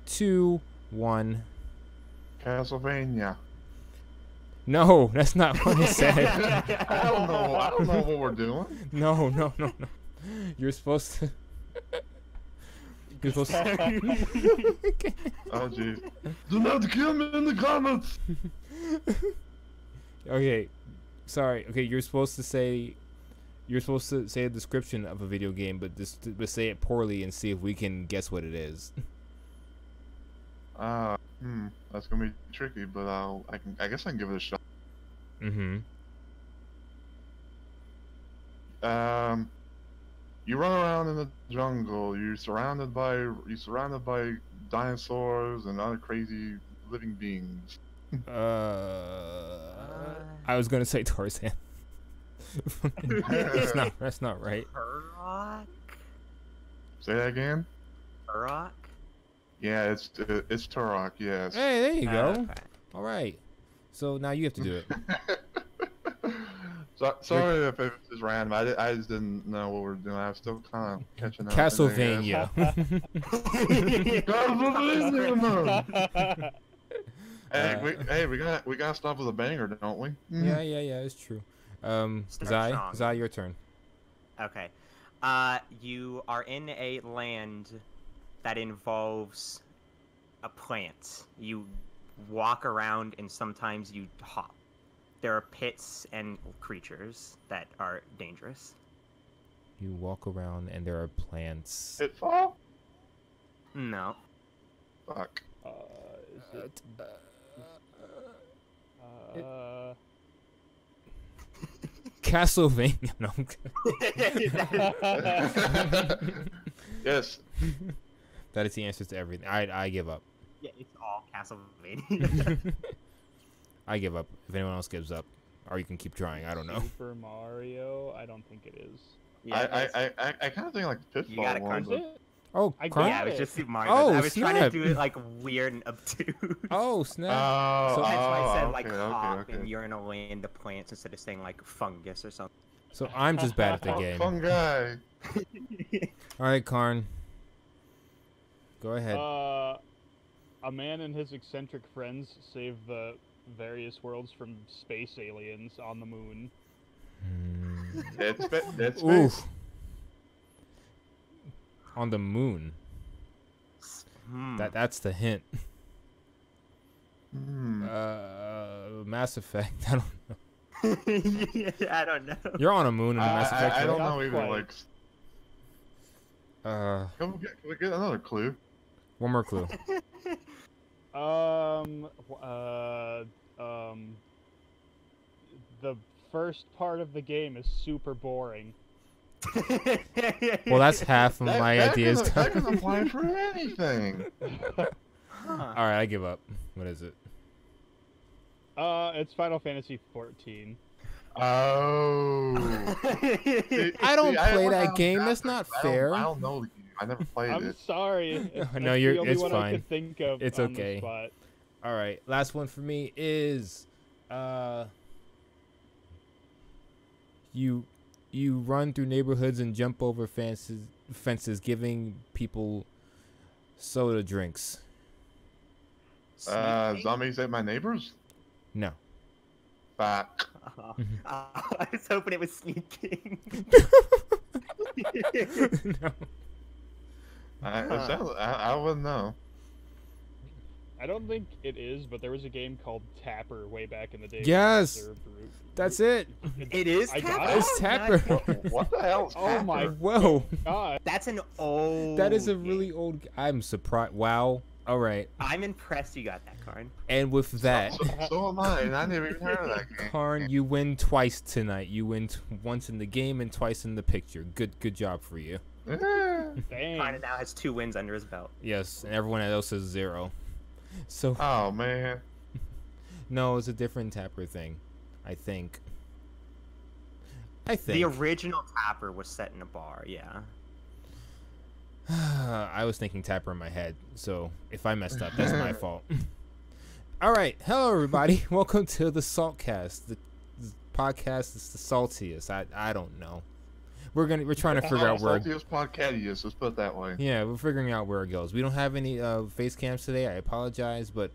2, 1. Castlevania. No, that's not what I said. I don't know. I don't know what we're doing. No. You're supposed to. You're supposed to. Oh jeez. Do not kill me in the comments. Okay, sorry. Okay, you're supposed to say. You're supposed to say a description of a video game, but say it poorly and see if we can guess what it is. That's gonna be tricky, but I guess I can give it a shot. You run around in the jungle. You're surrounded by dinosaurs and other crazy living beings. I was gonna say Tarzan. That's not right. Turok? Say that again. Turok? Yeah, it's Turok. Yes. Hey, there you go. Okay. All right. So now you have to do it. Sorry if it was random. I just didn't know what we were doing. I was still kind of catching up. Castlevania. Hey, we gotta stop with a banger, don't we? Yeah, it's true. Zai, your turn. Okay. You are in a land that involves a plant. You walk around and sometimes you hop. There are pits and creatures that are dangerous. You walk around and there are plants. Pitfall? No. Fuck. Castlevania. No. Yes. That is the answer to everything. I give up. Yeah, it's all Castlevania. I give up. If anyone else gives up, or you can keep trying. I don't know. Super Mario? I don't think it is. Yeah, I kind of think like Pitfall. You gotta one, crunch but- it. Oh, I crunch? Yeah, it was just Super Mario. Oh, I was trying to snap. do it like weird and obtuse. Oh, snap. Oh, That's why I said okay, like okay, hop okay. and you're in a land of plants instead of saying like fungus or something. So I'm just bad at the game. Fun guy. All right, Karn. Go ahead. A man and his eccentric friends save the various worlds from space aliens on the moon. Dead Space. Oof. On the moon. That's the hint. Mass Effect. I don't know. Yeah, I don't know. You're on a moon in Mass Effect. I right? don't know either. Like, can we get another clue? One more clue. The first part of the game is super boring. Well, that's half of my ideas. That can apply for anything. All right, I give up. What is it? It's Final Fantasy 14. Oh. I don't play that game. That's not fair. I don't know the game. I never played I'm it. sorry. No, That's you're. the only It's one I fine. could think of It's on the okay. spot. All right, last one for me is, you run through neighborhoods and jump over fences, giving people soda drinks. Zombies ate my neighbors? No. Fuck. I was hoping it was sneaking. No. I wouldn't know. I don't think it is, but there was a game called Tapper way back in the day. Yes! That's it. It is I got Tapper? it. It's Tapper. What the hell is Oh my Tapper? Whoa. God. That's an old. That is a game. really old. I'm surprised. Wow. All right. I'm impressed you got that, Karn. And with that, So am I, and I never even heard of that game. Karn, you win twice tonight. You win once in the game and twice in the picture. Good job for you. Karn Dang. now has 2 wins under his belt. Yes, and everyone else is 0. So Oh man. no, it's a different Tapper thing. I think. The original Tapper was set in a bar, yeah. I was thinking Tapper in my head, so if I messed up, that's my fault. All right, hello everybody. Welcome to the Saltcast. The podcast is the saltiest. I don't know. we're trying to figure out where. Saltius Podcatius, let's put it that way. Yeah, we're figuring out where it goes. We don't have any face cams today. I apologize, but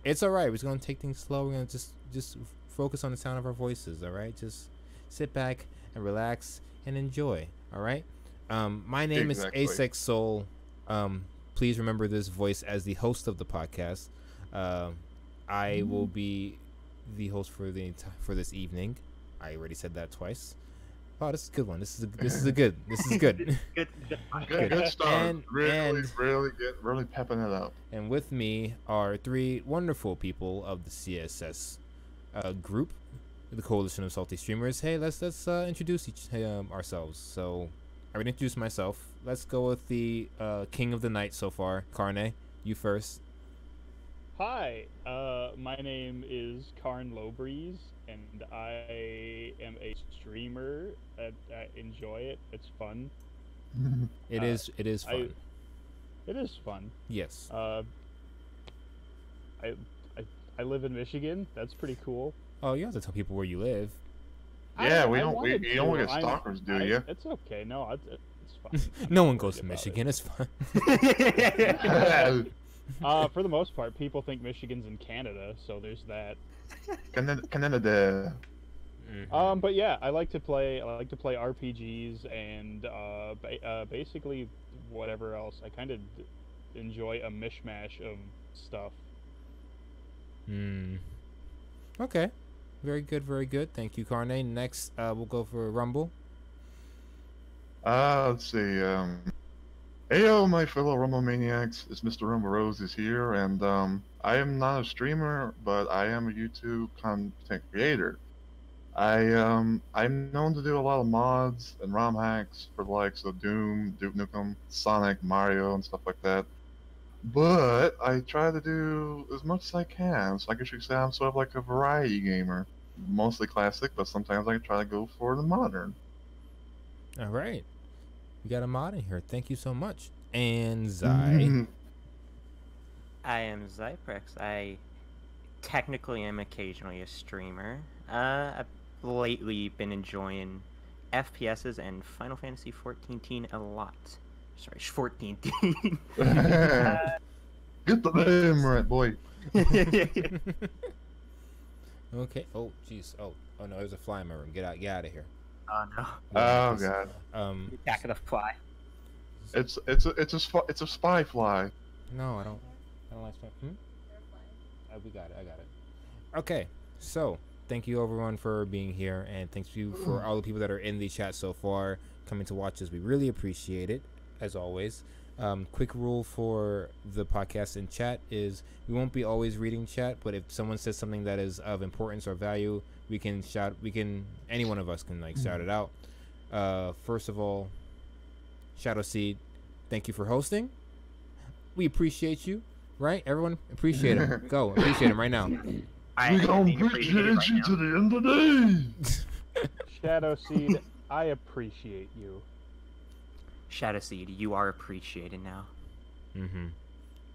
it's all right. We're just gonna take things slow. We're gonna just focus on the sound of our voices. All right, just sit back and relax and enjoy. All right. My name Exactly. is Asex Soul. Please remember this voice as the host of the podcast. I will be the host for this evening. I already said that twice. Oh, this is a good one. This is good. Good. Good start. And- Really pepping it up. And with me are three wonderful people of the CSS group, the Coalition of Salty Streamers. Hey, let's introduce ourselves. So, I already introduced myself. Let's go with the king of the night so far. Carne, you first. Hi, my name is Karn Lowbreeze, and I am a streamer. I enjoy it. It's fun. It is fun. It is fun. Yes. I live in Michigan. That's pretty cool. Oh, you have to tell people where you live. Yeah, I you don't wanted get to. stalkers, do you? It's okay. No, it's fine. I'm No not one goes worried to about it. Michigan. It's fun. For the most part, people think Michigan's in Canada, so there's that. Canada. But yeah, I like to play RPGs and basically whatever else. I kind of enjoy a mishmash of stuff. Okay. Very good. Very good. Thank you, Carne. Next, we'll go for Rumble. Let's see. Heyo, my fellow Rumble Maniacs. It's Mr. Rumble Rose is here, and I am not a streamer, but I am a YouTube content creator. I'm known to do a lot of mods and ROM hacks for the likes of Doom, Duke Nukem, Sonic, Mario, and stuff like that. But I try to do as much as I can, so I guess you could say I'm sort of like a variety gamer. Mostly classic, but sometimes I try to go for the modern. All right. We got a mod in here. Thank you so much. And Zai. I am Zyprex. I technically am occasionally a streamer. I've lately been enjoying FPSs and Final Fantasy 14 teen a lot. Sorry, 14 teen. Get the name right, boy. Okay. Oh, jeez. Oh no, there's a fly in my room. Get out of here. Oh no. Oh god. Back of the fly. It's a spy fly. No, I don't like spy. We got it. I got it. Okay. So, thank you everyone for being here, and thanks you for all the people that are in the chat so far coming to watch us. We really appreciate it, as always. Quick rule for the podcast in chat is we won't be always reading chat, but if someone says something that is of importance or value, any one of us can shout it out. First of all, Shadow Seed, thank you for hosting. We appreciate you, right? Everyone appreciate him. Go, appreciate him right now. We gonna appreciate you to the end of the day. Shadow Seed, I appreciate you. Shadow Seed, you are appreciated now.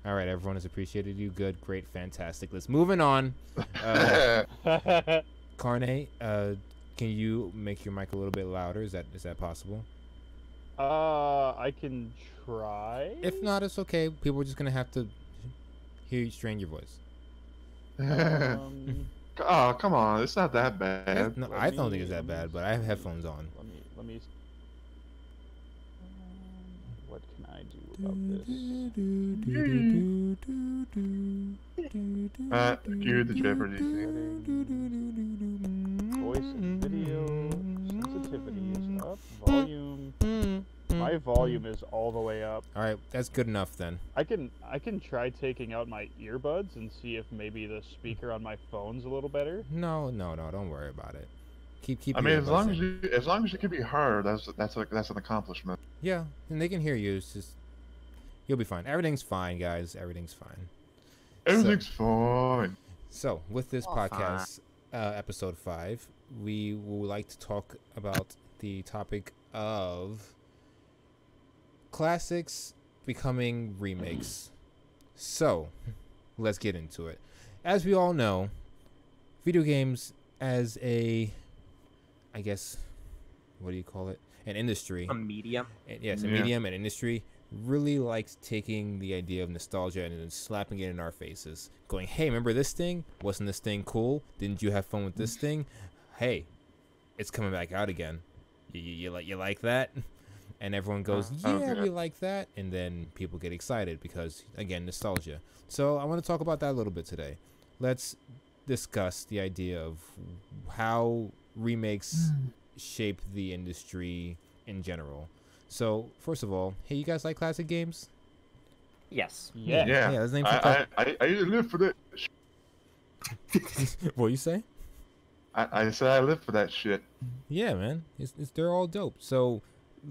All right, everyone has appreciated you. Good, great, fantastic. Let's moving on. Carne, can you make your mic a little bit louder? Is that possible? I can try. If not, it's okay. People are just gonna have to hear you strain your voice. Oh, come on. It's not that bad. No, I don't think it's that bad, but I have headphones on. Let me. What can I do about this? Cue the Jeopardy thing. Voice and video sensitivity is up. Volume. My volume is all the way up. All right, that's good enough then. I can try taking out my earbuds and see if maybe the speaker on my phone's a little better. No, don't worry about it. Keep. I mean, your as long earbuds in. as you can be heard, that's an accomplishment. Yeah, and they can hear you. It's just you'll be fine. Everything's fine, guys. Everything's fine. Everything's fine. So, with this podcast, episode 5, we would like to talk about the topic of classics becoming remakes. So, let's get into it. As we all know, video games as a, I guess, what do you call it? An industry. A medium. Yes, a Yeah. medium, an industry really likes taking the idea of nostalgia and then slapping it in our faces, going, "Hey, remember this thing? Wasn't this thing cool? Didn't you have fun with this thing? Hey, it's coming back out again. You like that?" And everyone goes, "Yeah, Okay. we like that." And then people get excited because, again, nostalgia. So I want to talk about that a little bit today. Let's discuss the idea of how remakes shape the industry in general. So, first of all, hey, you guys like classic games? Yes. Yeah. Yeah. Yeah, let's name some classic. I live for that. What you say? I said I live for that shit. Yeah, man, they're all dope. So,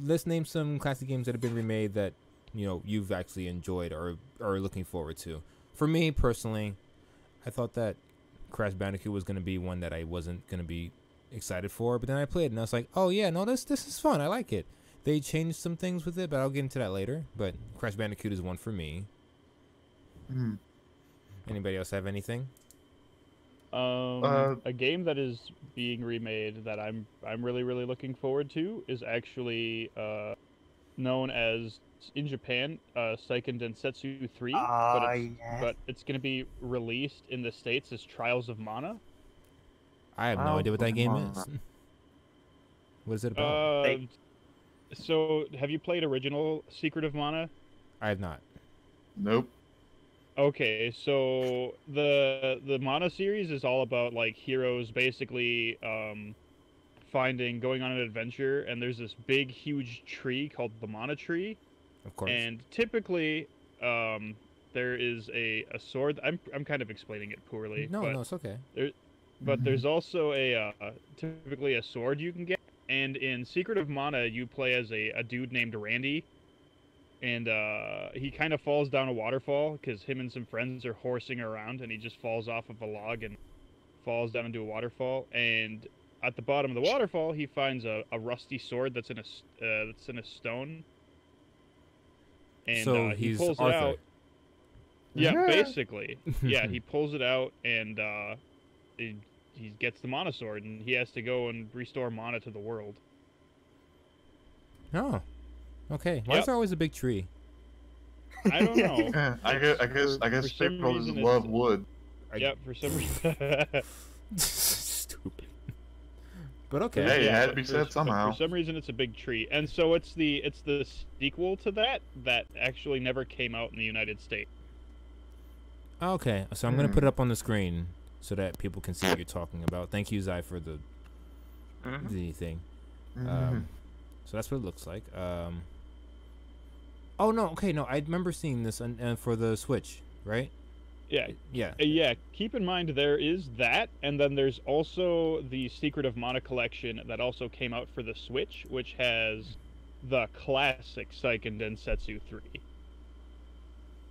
let's name some classic games that have been remade that you've actually enjoyed or are looking forward to. For me personally, I thought that Crash Bandicoot was gonna be one that I wasn't gonna be excited for, but then I played and I was like, oh yeah, no, this is fun. I like it. They changed some things with it, but I'll get into that later. But Crash Bandicoot is one for me. Mm. Anybody else have anything? A game that is being remade that I'm really looking forward to is actually known as in Japan Seiken Densetsu 3, but it's going to be released in the States as Trials of Mana. I have no idea what that game is. What is it about? So have you played original Secret of Mana? I have not. Nope. Okay, so the Mana series is all about like heroes basically going on an adventure, and there's this big huge tree called the Mana Tree, Of course. and typically there is a sword. I'm kind of explaining it poorly. No, but it's okay. But there's also typically a sword you can get, and in Secret of Mana you play as a dude named Randy. And he kind of falls down a waterfall because him and some friends are horsing around, and he just falls off of a log and falls down into a waterfall. And at the bottom of the waterfall, he finds a rusty sword that's in a stone. And So he he's pulls Arthur. it out. Yeah, Yeah. basically. Yeah, he pulls it out, and he gets the Mana Sword, and he has to go and restore mana to the world. Oh. Okay. Why Yep. is there always a big tree? I don't know. Yeah, I guess for some people just reason love it's- wood. Yeah, for some reason. Stupid. But okay. Hey, it had to but be for- said but somehow. For some reason, it's a big tree, and so it's the sequel to that actually never came out in the United States. Okay. So I'm gonna put it up on the screen so that people can see what you're talking about. Thank you, Zai, for the Mhm. the thing. Mhm. So that's what it looks like. Oh no. Okay. No, I remember seeing this for the Switch, right? Yeah, Yeah. yeah. Keep in mind there is that, and then there's also the Secret of Mana collection that also came out for the Switch, which has the classic Seiken Densetsu 3,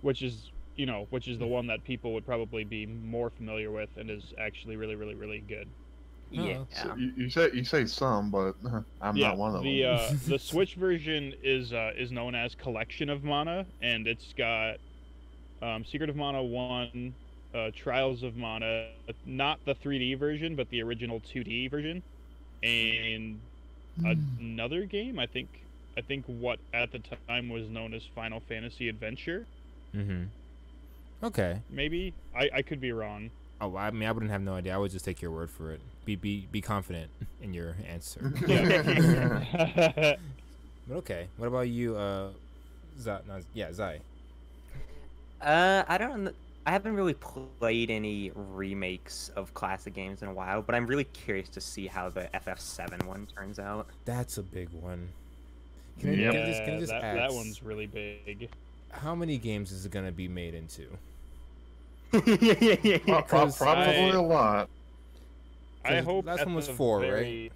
which is the one that people would probably be more familiar with and is actually really good. Yeah. So you say some, but I'm Yeah, not one of the them. the Switch version is known as Collection of Mana, and it's got Secret of Mana 1, Trials of Mana, not the 3D version, but the original 2D version, and another game. I think what at the time was known as Final Fantasy Adventure. Mm-hmm. Okay. Maybe I could be wrong. Oh, I mean, I wouldn't have no idea. I would just take your word for it. Be confident in your answer. Yeah. But okay. What about you, Zai? Zai. I don't know. I haven't really played any remakes of classic games in a while, but I'm really curious to see how the FF7 one turns out. That's a big one. Yep. Can I Yeah, just that ask, one's really big. how many games is it gonna be made into? Probably a lot. I 'Cause hope last at one was the 4, right? very-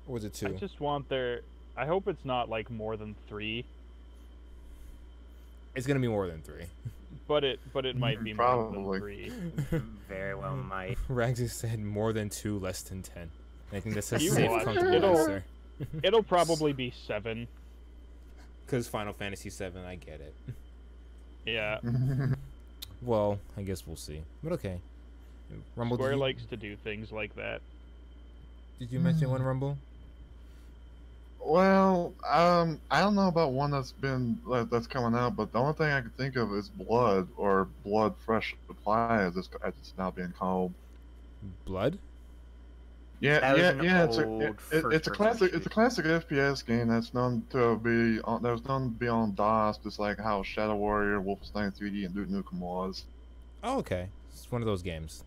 Or was it I 2? just want I hope it's not like more than 3, It's gonna be more than 3. but it might be more Probably. than 3. Very well might. Rags just said more than 2, less than 10. I think that's a You safe, watch. comfortable It'll- answer. It'll probably be 7. Because Final Fantasy 7, I get it. Yeah. Well, I guess we'll see. But okay. Rumble, Square did you, likes to do things like that. did you mention one, Rumble? Well, I don't know about one that's coming out, but the only thing I can think of is Blood or Blood Fresh Supply, as it's now being called. Blood? Yeah, That was yeah, an yeah. old It's a first-person classic. It's a shooter. classic FPS game that's known to be on. That was known to be on DOS, just like how Shadow Warrior, Wolfenstein 3D, and Duke Nukem was. Oh, okay. It's one of those games.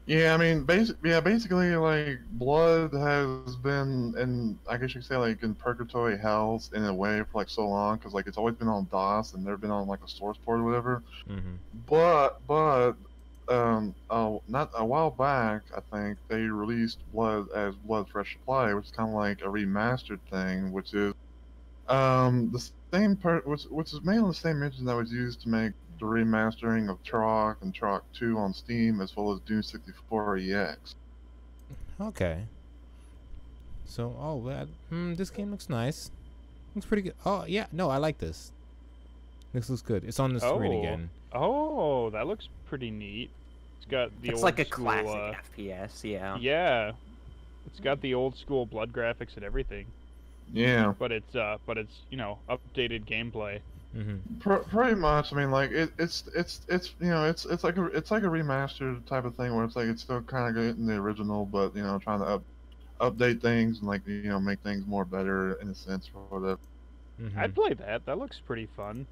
Yeah, I mean, basically, like Blood has been in, I guess you could say, like in purgatory hells in a way for like so long, because like it's always been on DOS and never been on like a source port or whatever. Mm-hmm. But not a while back, I think they released Blood as Blood Fresh Supply, which is kind of like a remastered thing, which is the which is made on the same engine that was used to make the remastering of Turok and Turok 2 on Steam, as well as Doom 64 EX. Okay. So, this game looks nice. Looks pretty good. Oh, yeah. No, I like this. This looks good. It's on the screen again. Oh, that looks pretty neat. It's got the It's old like a school, classic FPS, yeah. Yeah, it's got the old school Blood graphics and everything. Yeah, But it's updated gameplay. Mm-hmm. pretty much. I mean, like it's it's like a remastered type of thing where it's like it's still kind of getting the original, but trying to update things and like make things more better in a sense for the. Mm-hmm. I'd play that. That looks pretty fun.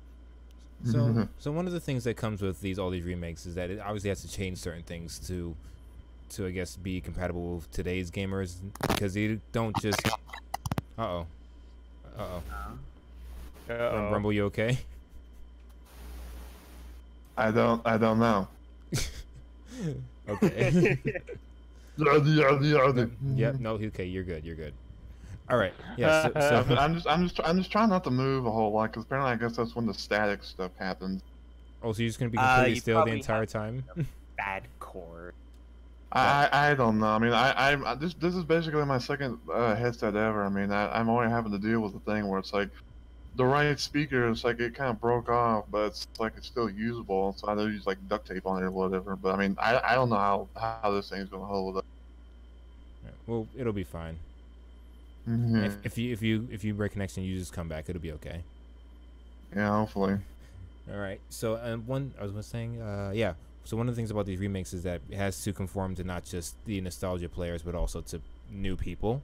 So one of the things that comes with all these remakes is that it obviously has to change certain things to I guess be compatible with today's gamers, because you don't just. Uh-oh. Rumble, you okay? I don't know. Okay. Yep. Yep. No. Okay. You're good. You're good. All right. Yeah. So I'm just trying not to move a whole lot because apparently I guess that's when the static stuff happens. oh, so you're just gonna be completely you still the probably entire have- time? Bad core. I don't know. I mean, this is basically my second headset ever. I mean, I'm only having to deal with the thing where it's like the right speaker is like it kind of broke off, but it's like it's still usable. So I had to use like duct tape on it or whatever. But I mean, I don't know how this thing's gonna hold up. Well, it'll be fine. Mhm. If you break connection, you just come back. It'll be okay. Yeah, hopefully. All right. So one I was saying, yeah. So one of the things about these remakes is that it has to conform to not just the nostalgia players, but also to new people,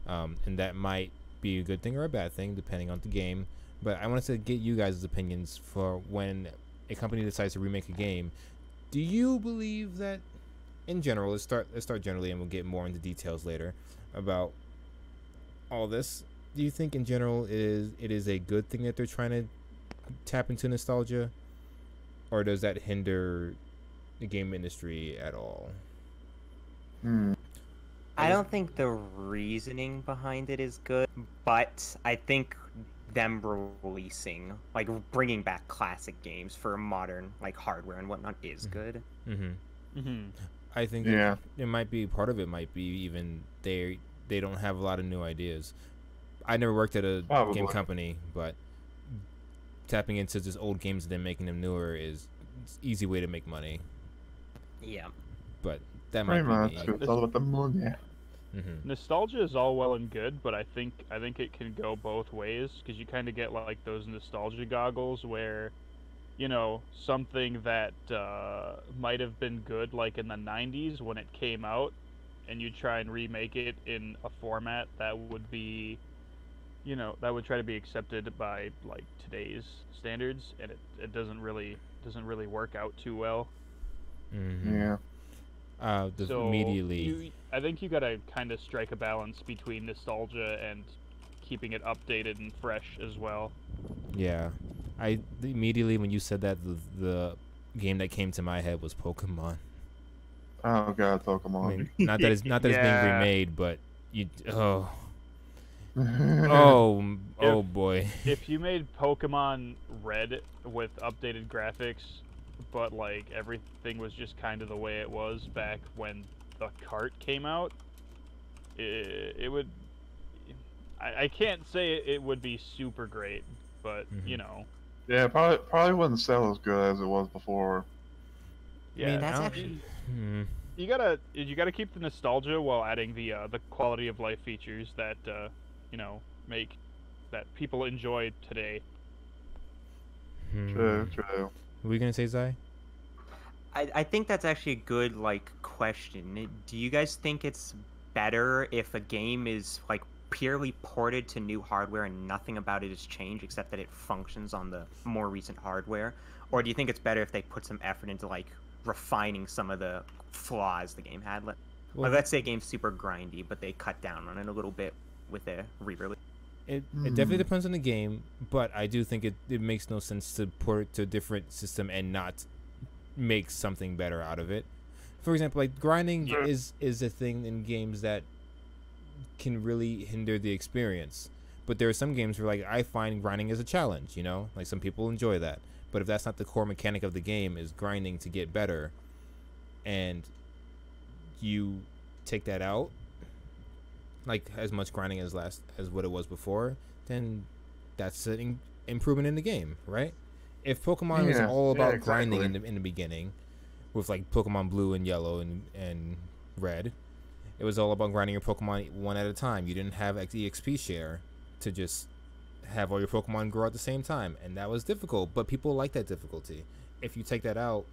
and that might be a good thing or a bad thing depending on the game. But I wanted to get you guys' opinions for when a company decides to remake a game. Do you believe that, in general, let's start generally, and we'll get more into details later about all this. Do you think in general it is a good thing that they're trying to tap into nostalgia, or does that hinder the game industry at all? I don't think the reasoning behind it is good, but I think them releasing, like bringing back classic games for modern like hardware and whatnot is good. Mm-hmm. I think it might be part of it. Might be even they don't have a lot of new ideas. I never worked at a game company, but tapping into just old games and then making them newer is an easy way to make money. Yeah. But that Pretty might much. be me. It's all about the money. Mm-hmm. Nostalgia is all well and good, but I think it can go both ways because you kind of get like those nostalgia goggles where, something that might have been good like in the 90s when it came out, and you try and remake it in a format that would be, that would try to be accepted by like today's standards, and it doesn't really work out too well. Mm-hmm. Yeah. So immediately. I think you gotta kind of strike a balance between nostalgia and keeping it updated and fresh as well. Yeah, I immediately when you said that, the game that came to my head was Pokemon. Oh god, Pokemon. I mean, not that it's being Yeah. remade, but oh boy. If you made Pokemon Red with updated graphics, but like everything was just kind of the way it was back when the cart came out, it would. I can't say it would be super great, but Mhm. Yeah, probably wouldn't sell as good as it was before. Yeah, I mean, that's I don't- actually Hmm. you gotta keep the nostalgia while adding the quality of life features that make that people enjoy today. True. What were you gonna say, Zai? I think that's actually a good like question. Do you guys think it's better if a game is like purely ported to new hardware and nothing about it has changed except that it functions on the more recent hardware? Or do you think it's better if they put some effort into like refining some of the flaws the game had? Like, let's say a game's super grindy, but they cut down on it a little bit with a re-release. It definitely depends on the game, but I do think it makes no sense to port it to a different system and not make something better out of it. For example, like grinding is a thing in games that can really hinder the experience. But there are some games where like I find grinding as a challenge, you know? Like some people enjoy that. But if that's not the core mechanic of the game, is grinding to get better, and you take that out, like as much grinding as what it was before, then that's an improvement in the game, right? If Pokemon was all about grinding in the beginning, with like Pokemon Blue and Yellow and Red, it was all about grinding your Pokemon one at a time. You didn't have EXP share to just have all your Pokemon grow at the same time, and that was difficult. But people like that difficulty. If you take that out,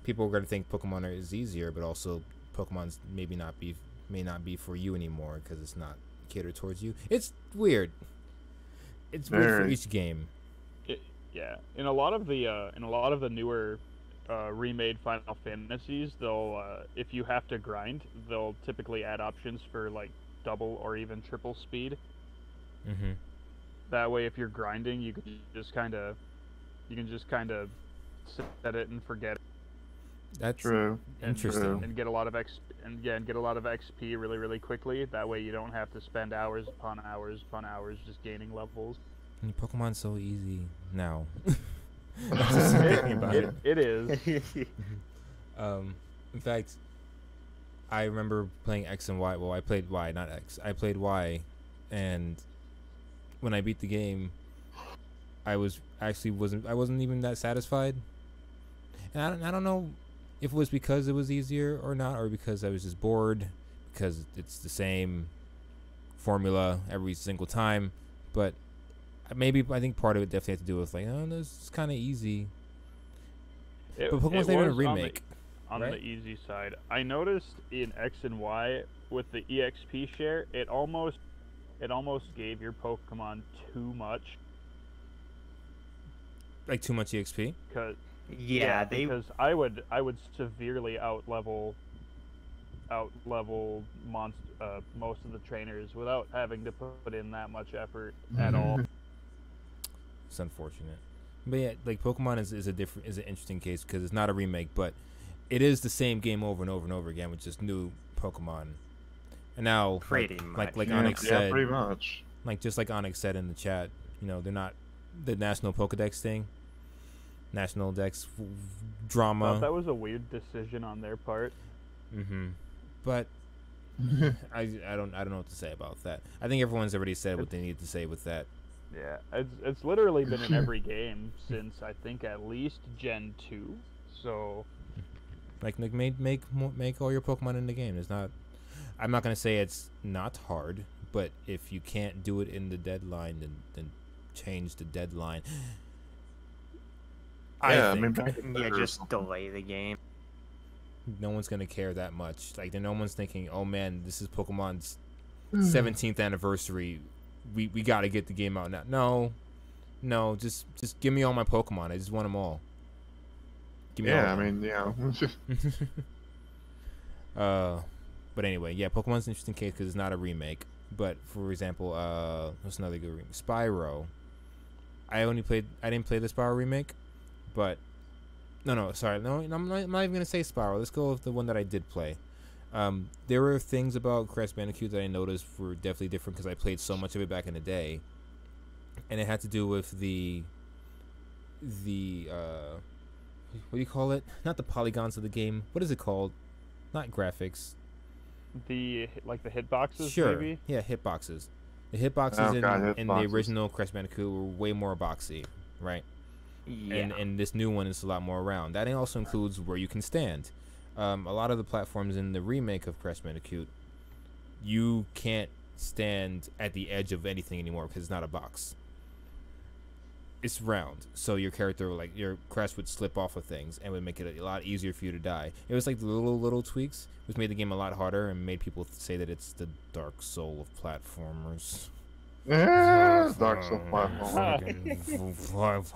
people are going to think Pokemon is easier, but also Pokemon's may not be for you anymore because it's not catered towards you. It's weird. It's weird for each game. Yeah, in a lot of the newer remade Final Fantasies, they'll if you have to grind, they'll typically add options for like double or even triple speed. Mm-hmm. That way, if you're grinding, you can just kind of set it and forget it. That's true. Interesting. And get a lot of XP really, really quickly. That way, you don't have to spend hours upon hours just gaining levels. Pokemon's so easy now. It is. In fact, I remember playing X and Y. Well, I played Y, not X. I played Y, and when I beat the game, I wasn't even that satisfied. And I don't know if it was because it was easier or not, or because I was just bored, because it's the same formula every single time. But I think part of it definitely had to do with like, oh, this is kind of easy. But Pokemon's not even a remake. On the easy side, I noticed in X and Y with the EXP share, it almost gave your Pokemon too much. Like too much EXP? Because I would severely out level most of the trainers without having to put in that much effort at all. It's unfortunate, but yeah, like Pokemon is an interesting case because it's not a remake, but it is the same game over and over and over again with just new Pokemon. And now, like Onyx said, pretty much. Like just like Onyx said in the chat, you know, they're not the National Pokedex thing, National Dex drama. I thought that was a weird decision on their part. Mm-hmm. But I don't know what to say about that. I think everyone's already said what they need to say with that. Yeah, it's literally been in every game since I think at least Gen 2. So, like make all your Pokemon in the game. It's not. I'm not gonna say it's not hard, but if you can't do it in the deadline, then change the deadline. Just delay the game. No one's gonna care that much. Like, no one's thinking, "Oh man, this is Pokemon's 17th anniversary. We got to get the game out now." No, just give me all my Pokemon. I just want them all. Give me all of them. But anyway, yeah, Pokemon's an interesting case because it's not a remake. But for example, what's another good remake? Spyro. I didn't play the Spyro remake, but I'm not even gonna say Spyro. Let's go with the one that I did play. There were things about Crash Bandicoot that I noticed were definitely different because I played so much of it back in the day, and it had to do with the what do you call it? Not the polygons of the game. What is it called? Not graphics. The hitboxes, sure. Maybe? Yeah, hitboxes. The hitboxes in the original Crash Bandicoot were way more boxy, right? Yeah. And this new one is a lot more round. That also includes where you can stand. A lot of the platforms in the remake of Crash Bandicoot, you can't stand at the edge of anything anymore because it's not a box. It's round, so your character, like your crest, would slip off of things and would make it a lot easier for you to die. It was like the little tweaks, which made the game a lot harder and made people say that it's the Dark Soul of platformers. Yeah, Dark Souls platform.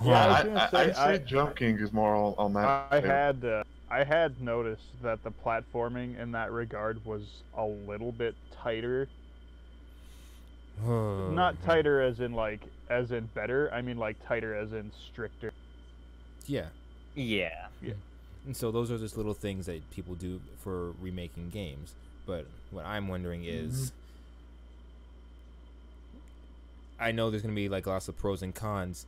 Yeah, I'd say Jump King is more on that. I had noticed that the platforming in that regard was a little bit tighter. Not tighter as in better. I mean like tighter as in stricter. Yeah. Yeah. And so those are just little things that people do for remaking games. But what I'm wondering is, I know there's going to be like lots of pros and cons.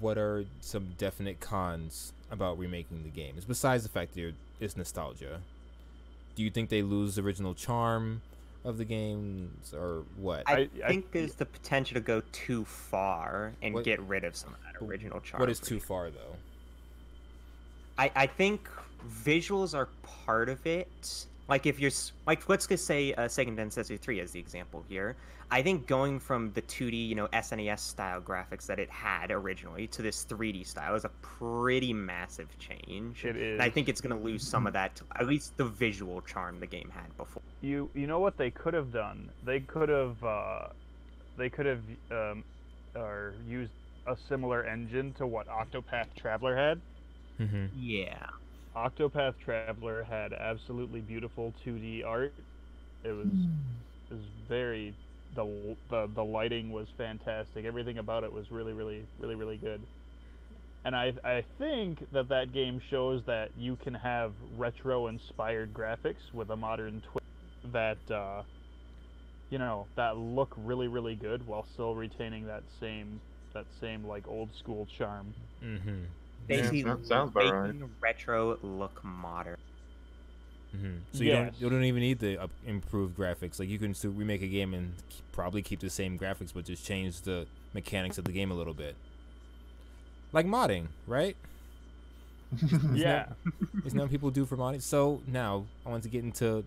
What are some definite cons about remaking the games, besides the fact that it's nostalgia? Do you think they lose the original charm of the games, or what? I think there's the potential to go too far and get rid of some of that original charm. What is too far, though? I think visuals are part of it. Like if you're like, let's just say Sega Densetsu 3 as the example here. I think going from the 2D, SNES style graphics that it had originally to this 3D style is a pretty massive change. It is. And I think it's going to lose some of that, at least the visual charm the game had before. You know what they could have done? They could have or used a similar engine to what Octopath Traveler had. Mm-hmm. Yeah. Octopath Traveler had absolutely beautiful 2D art. It was very the lighting was fantastic. Everything about it was really good. And I think that game shows that you can have retro inspired graphics with a modern twist that that look really good while still retaining that same like old school charm. Mm-hmm. Basically, sounds about right. making retro look modern. Mm-hmm. So you don't even need the improved graphics. Like you can still remake a game and probably keep the same graphics, but just change the mechanics of the game a little bit. Like modding, right? Yeah. Isn't that what people do for modding? So now I want to get into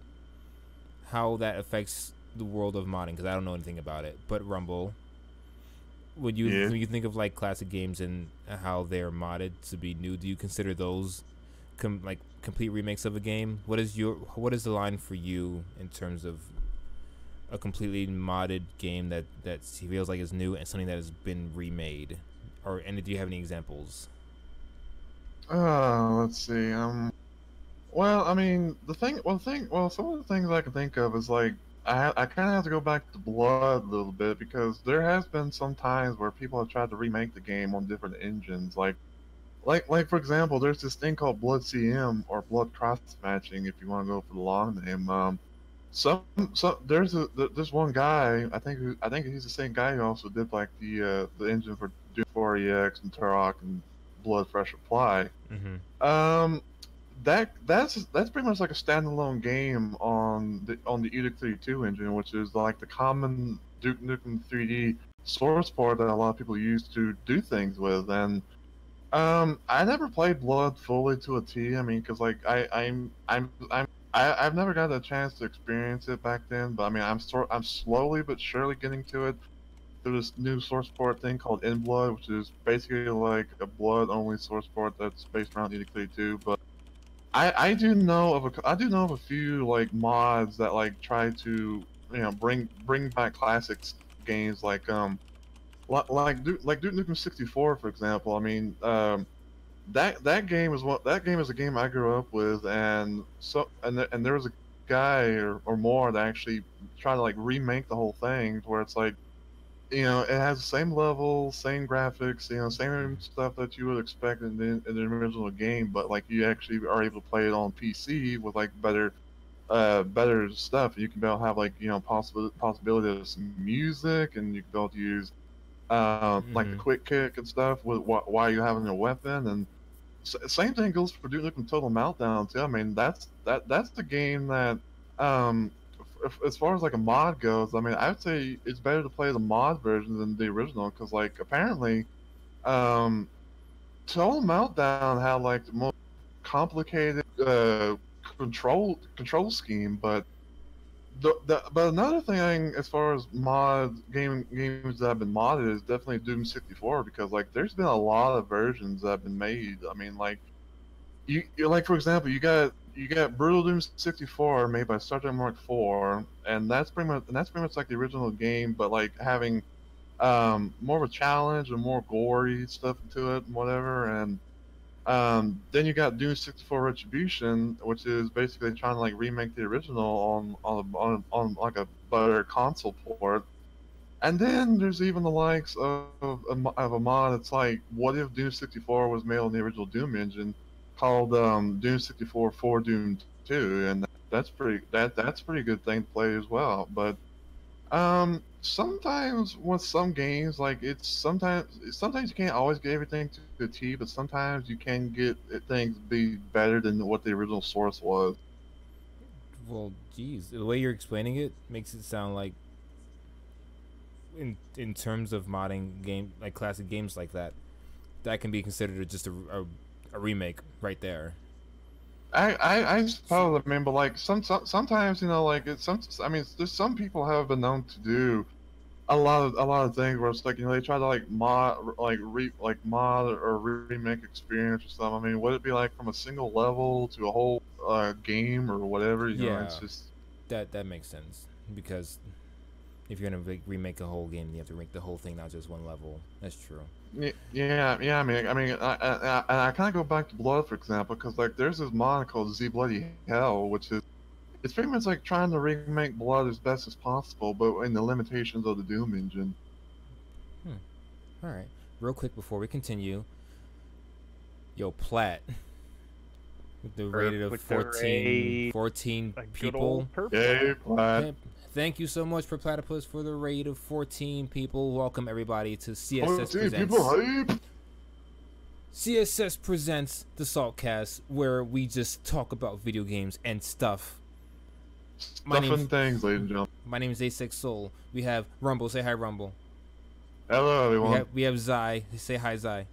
how that affects the world of modding, because I don't know anything about it. But Rumble, when you think of like classic games and how they're modded to be new, do you consider those complete remakes of a game? What is the line for you in terms of a completely modded game that feels like it's new and something that has been remade? And do you have any examples? Let's see. Well, I mean, some of the things I can think of is like I kind of have to go back to Blood a little bit, because there has been some times where people have tried to remake the game on different engines. Like for example, there's this thing called Blood CM, or Blood Cross Matching, if you want to go for the long name. There's one guy, I think he's the same guy who also did like the engine for Doom 4EX and Turok and Blood Fresh Reply. Mm-hmm. That's pretty much like a standalone game on the Edict 32 engine, which is like the common Duke Nukem 3D source port that a lot of people use to do things with. And I never played Blood fully to a T. I mean, because like I've never got a chance to experience it back then. But I mean, I'm slowly but surely getting to it through this new source port thing called In Blood, which is basically like a Blood only source port that's based around Edict 32. But I do know of a few like mods that like try to bring back classic games like Duke Nukem 64, for example. I mean, that game is a game I grew up with, and there was a guy or more that actually tried to like remake the whole thing, where it's like, it has the same level, same graphics, same stuff that you would expect in the original game, but like you actually are able to play it on PC with like better stuff. You can be able to have like possibility of some music, and you can be able to use like the quick kick and stuff while you're having a weapon. And same thing goes for Duke Nukem Total Meltdown too. I mean, that's the game that as far as like a mod goes, I mean, I would say it's better to play the mod version than the original, because like apparently Total Meltdown had like the most complicated control scheme, but but another thing as far as games that have been modded is definitely Doom 64 because like there's been a lot of versions that have been made. I mean like you like for example you got Brutal Doom 64 made by Star Trek Mark IV and that's pretty much like the original game but like having more of a challenge and more gory stuff into it and whatever and then you got Doom 64 Retribution, which is basically trying to like remake the original on like a better console port. And then there's even the likes of a mod that's like, what if Doom 64 was made on the original Doom engine, called Doom 64 for Doom 2, and that's pretty good thing to play as well. But sometimes with some games, like sometimes you can't always get everything to the T, but sometimes you can get things be better than what the original source was. Well, geez, the way you're explaining it makes it sound like, in terms of modding like classic games like that, that can be considered just a remake right there. I suppose. I mean, but like sometimes you know, like I mean, there's some people have been known to do a lot of things where it's like you know they try to like mod or remake experience or something. I mean, would it be like from a single level to a whole game or whatever? You know, it's just that makes sense because if you're gonna remake a whole game, you have to remake the whole thing, not just one level. That's true. Yeah. I mean, I kind of go back to Blood for example, because like there's this mod called Z Bloody Hell, which is it's pretty much like trying to remake Blood as best as possible, but in the limitations of the Doom engine. All right. Real quick before we continue, yo, Platt, with the rated of 14 people. Yay, Platt. Thank you so much for Platypus for the raid of 14 people. Welcome everybody to CSS 14 Presents. people hype. CSS Presents the Saltcast, where we just talk about video games and stuff. Stuff and things, ladies and gentlemen. My name is Asix Soul. We have Rumble. Say hi, Rumble. Hello, everyone. We have Zai. Say hi, Zai.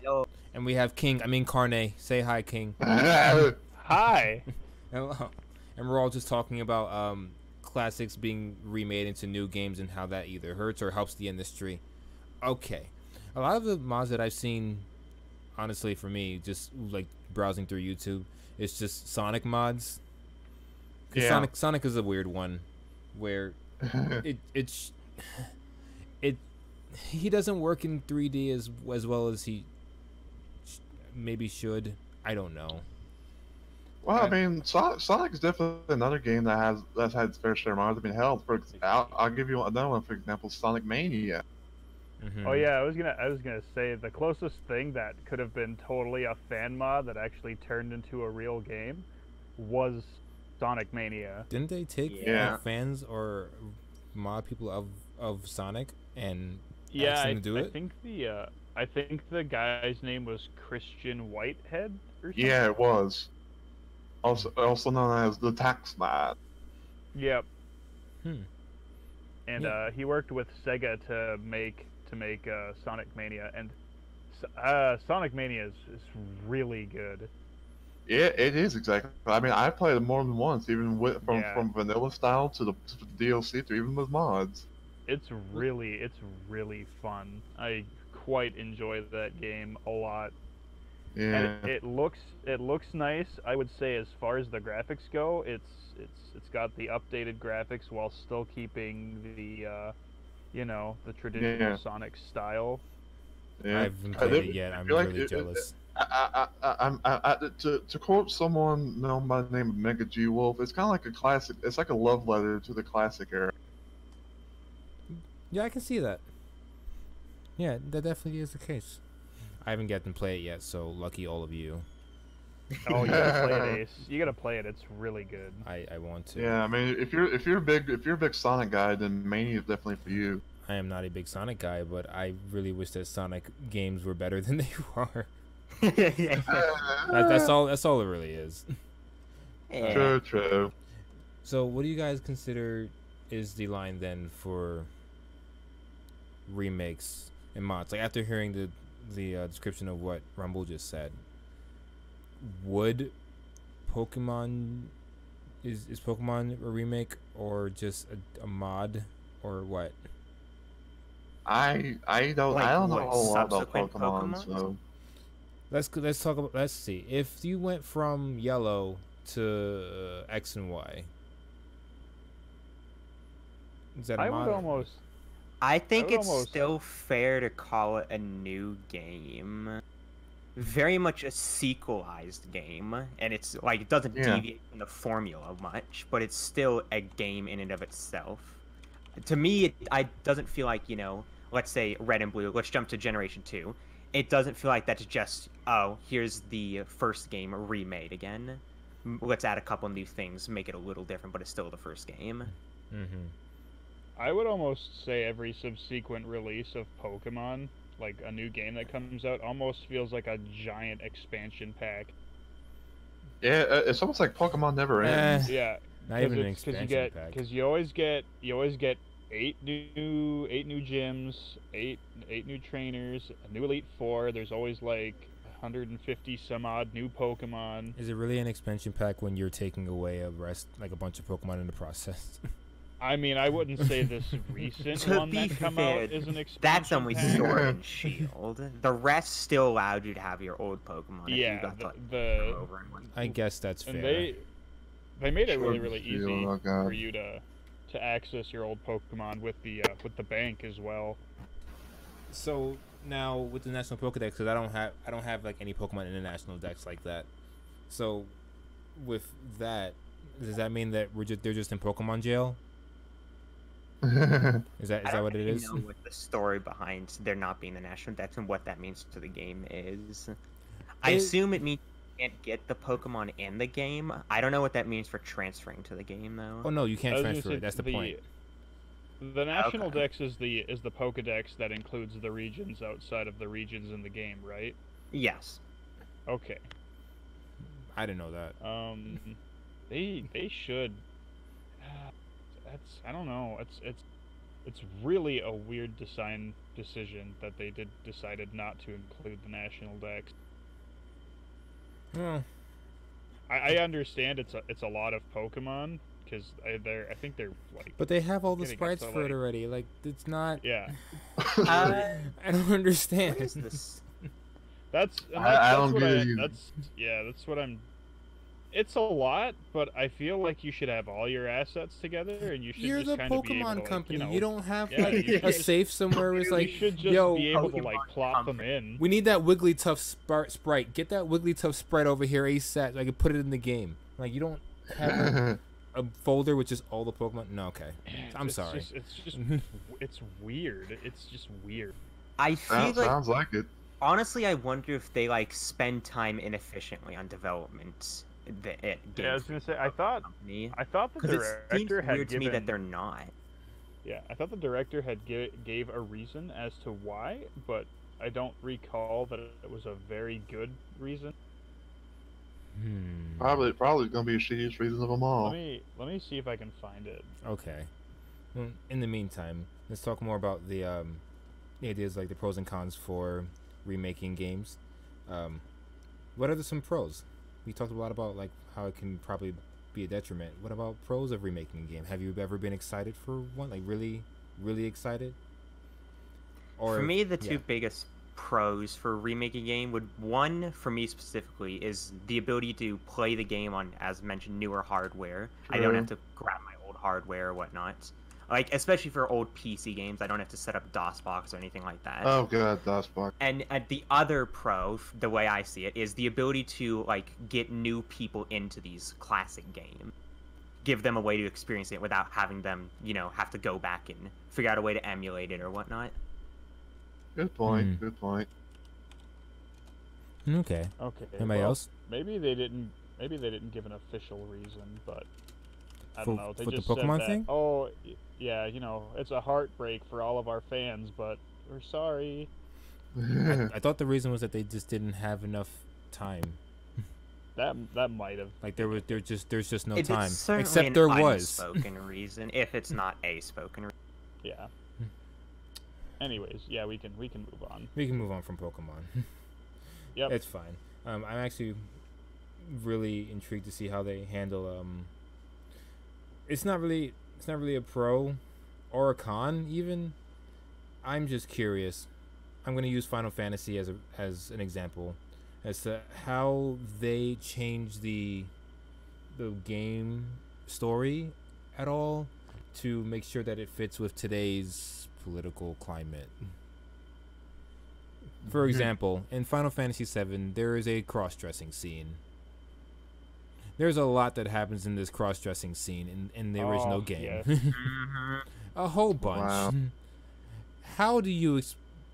Hello. And we have King. Carne. Say hi, King. Hi. Hello. And we're all just talking about classics being remade into new games and how that either hurts or helps the industry. Okay. A lot of the mods that I've seen, honestly, for me, just like browsing through YouTube, it's just Sonic mods. Yeah. Sonic is a weird one, where he doesn't work in 3D as well as he maybe should. I don't know. Well, I mean, Sonic is definitely another game that's had its fair share of mods. I mean, hell, I'll give you another one for example, Sonic Mania. Mm-hmm. Oh yeah, I was gonna say the closest thing that could have been totally a fan mod that actually turned into a real game was Sonic Mania. Didn't they take fans or mod people of Sonic and ask them to do it? I think the guy's name was Christian Whitehead or something. Yeah, it was. Also known as the Taxman. Yep. And he worked with Sega to make Sonic Mania, and Sonic Mania is really good. Yeah, it is exactly. I mean, I played it more than once, even from vanilla style to the DLC to even with mods. It's really fun. I quite enjoy that game a lot. Yeah. And it looks nice. I would say as far as the graphics go, it's got the updated graphics while still keeping the the traditional Sonic style. Yeah. I haven't played it yet. I'm really jealous. To quote someone known by the name of Mega G Wolf, it's kind of like a classic. It's like a love letter to the classic era. Yeah, I can see that. Yeah, that definitely is the case. I haven't gotten to play it yet, so lucky all of you. Oh, you gotta play it, Ace. You gotta play it. It's really good. I want to. Yeah, I mean, if you're a big Sonic guy, then Mania is definitely for you. I am not a big Sonic guy, but I really wish that Sonic games were better than they are. That's all it really is. Yeah. True. So, what do you guys consider is the line then for remakes and mods? Like after hearing the description of what Rumble just said, would Pokemon is Pokemon a remake or just a mod or what? I don't Like, know what, a whole lot about subsequent Pokemon, Pokemons? so Let's talk about. Let's see. If you went from Yellow to X and Y, is that a I mod? would almost. I think would it's almost- still fair to call it a new game. Very much a sequelized game, and it's like it doesn't Yeah. deviate from the formula much, but it's still a game in and of itself. To me, I doesn't feel like, let's say Red and Blue. Let's jump to Generation 2. It doesn't feel like that's just, oh, here's the first game remade again. Let's add a couple new things, make it a little different, but it's still the first game. Mm-hmm. I would almost say every subsequent release of Pokemon, like a new game that comes out, almost feels like a giant expansion pack. yeah, it's almost like Pokemon never ends. Yeah, Not even an expansion pack. because you always get eight new gyms, eight new trainers, a new Elite Four. There's always like 150 some odd new Pokemon. Is it really an expansion pack when you're taking away a bunch of Pokemon in the process? I mean, I wouldn't say this recent To one be that come fair, out is an expansion. That's only pack. Sword and Shield. The rest still allowed you to have your old Pokemon. If you Yeah, got to, like, the go over and whatnot. I guess that's fair. and they made it really Sword and really Shield, easy oh God. for you to access your old Pokemon with the bank as well. So now with the National Pokedex, because I don't have like any Pokemon in the National Dex like that. So with that, does that mean that they're just in Pokemon jail? Is that I don't what it really is? know what the story behind there not being the National Dex and what that means to the game is. I It- assume it means you can't get the Pokemon in the game. I don't know what that means for transferring to the game though. Oh no, you can't I was gonna transfer say it. That's the point. The National Okay. Dex is the Pokedex that includes the regions outside of the regions in the game, right? Yes. Okay. I didn't know that. They should. I don't know. It's really a weird design decision that they decided not to include the National Dex. Oh, I understand it's a lot of Pokemon because I think they're like but they have all the Getting up sprites to, for it like- already. Like it's not. yeah. Uh, I don't understand. what is this? That's I don't what get it either. that's what I'm. It's a lot, but I feel like you should have all your assets together, and you should You're just the kind of be able to, Pokemon like, company. You, know, You don't have yeah, like you a should- safe somewhere where it's you like, should just yo, be able to like Pokemon plop them company. in. we need that Wigglytuff sprite. Get that Wigglytuff sprite over here ASAP. So I can put it in the game. Like you don't have a folder with just all the Pokemon. No, okay. I'm sorry. It's weird. It's just weird. I feel like Sounds like it. honestly, I wonder if they like spend time inefficiently on development. Yeah, I was gonna say I thought the Because it seems director had weird to me that given. they're not. Yeah, I thought the director had gave a reason as to why, but I don't recall that it was a very good reason. Probably gonna be the shittiest reason of them all. Let me see if I can find it. Okay. Well, in the meantime, let's talk more about the ideas, like the pros and cons for remaking games. What are some pros? We talked a lot about like how it can probably be a detriment. What about pros of remaking a game? Have you ever been excited for one? Like really, really excited? For me, the two yeah. biggest pros for remaking a game one for me specifically is the ability to play the game on, as mentioned, newer hardware. I don't True. have to grab my old hardware or whatnot. Like, especially for old PC games, I don't have to set up DOSBox or anything like that. Oh god, DOSBox. And the other pro, the way I see it, is the ability to like get new people into these classic games, give them a way to experience it without having them, have to go back and figure out a way to emulate it or whatnot. Good point. Hmm. Good point. Okay. Okay. Anybody well, else? Maybe they didn't give an official reason, but I For- don't know. They for the just Pokemon said that, thing? oh, yeah, it's a heartbreak for all of our fans, but we're sorry. I thought the reason was that they just didn't have enough time. That might have. Like there's just no It's time. certainly Except an there was. unspoken reason, if it's not a spoken reason. Yeah. Anyways, yeah, we can move on. We can move on from Pokemon. Yep. It's fine. I'm actually really intrigued to see how they handle it's not really a pro or a con even. I'm just curious. I'm gonna use Final Fantasy as an example as to how they change the game story at all to make sure that it fits with today's political climate. For example, in Final Fantasy VII, there is a cross-dressing scene. There's a lot that happens in this cross-dressing scene in the original game. Yes. A whole bunch. Wow. How do you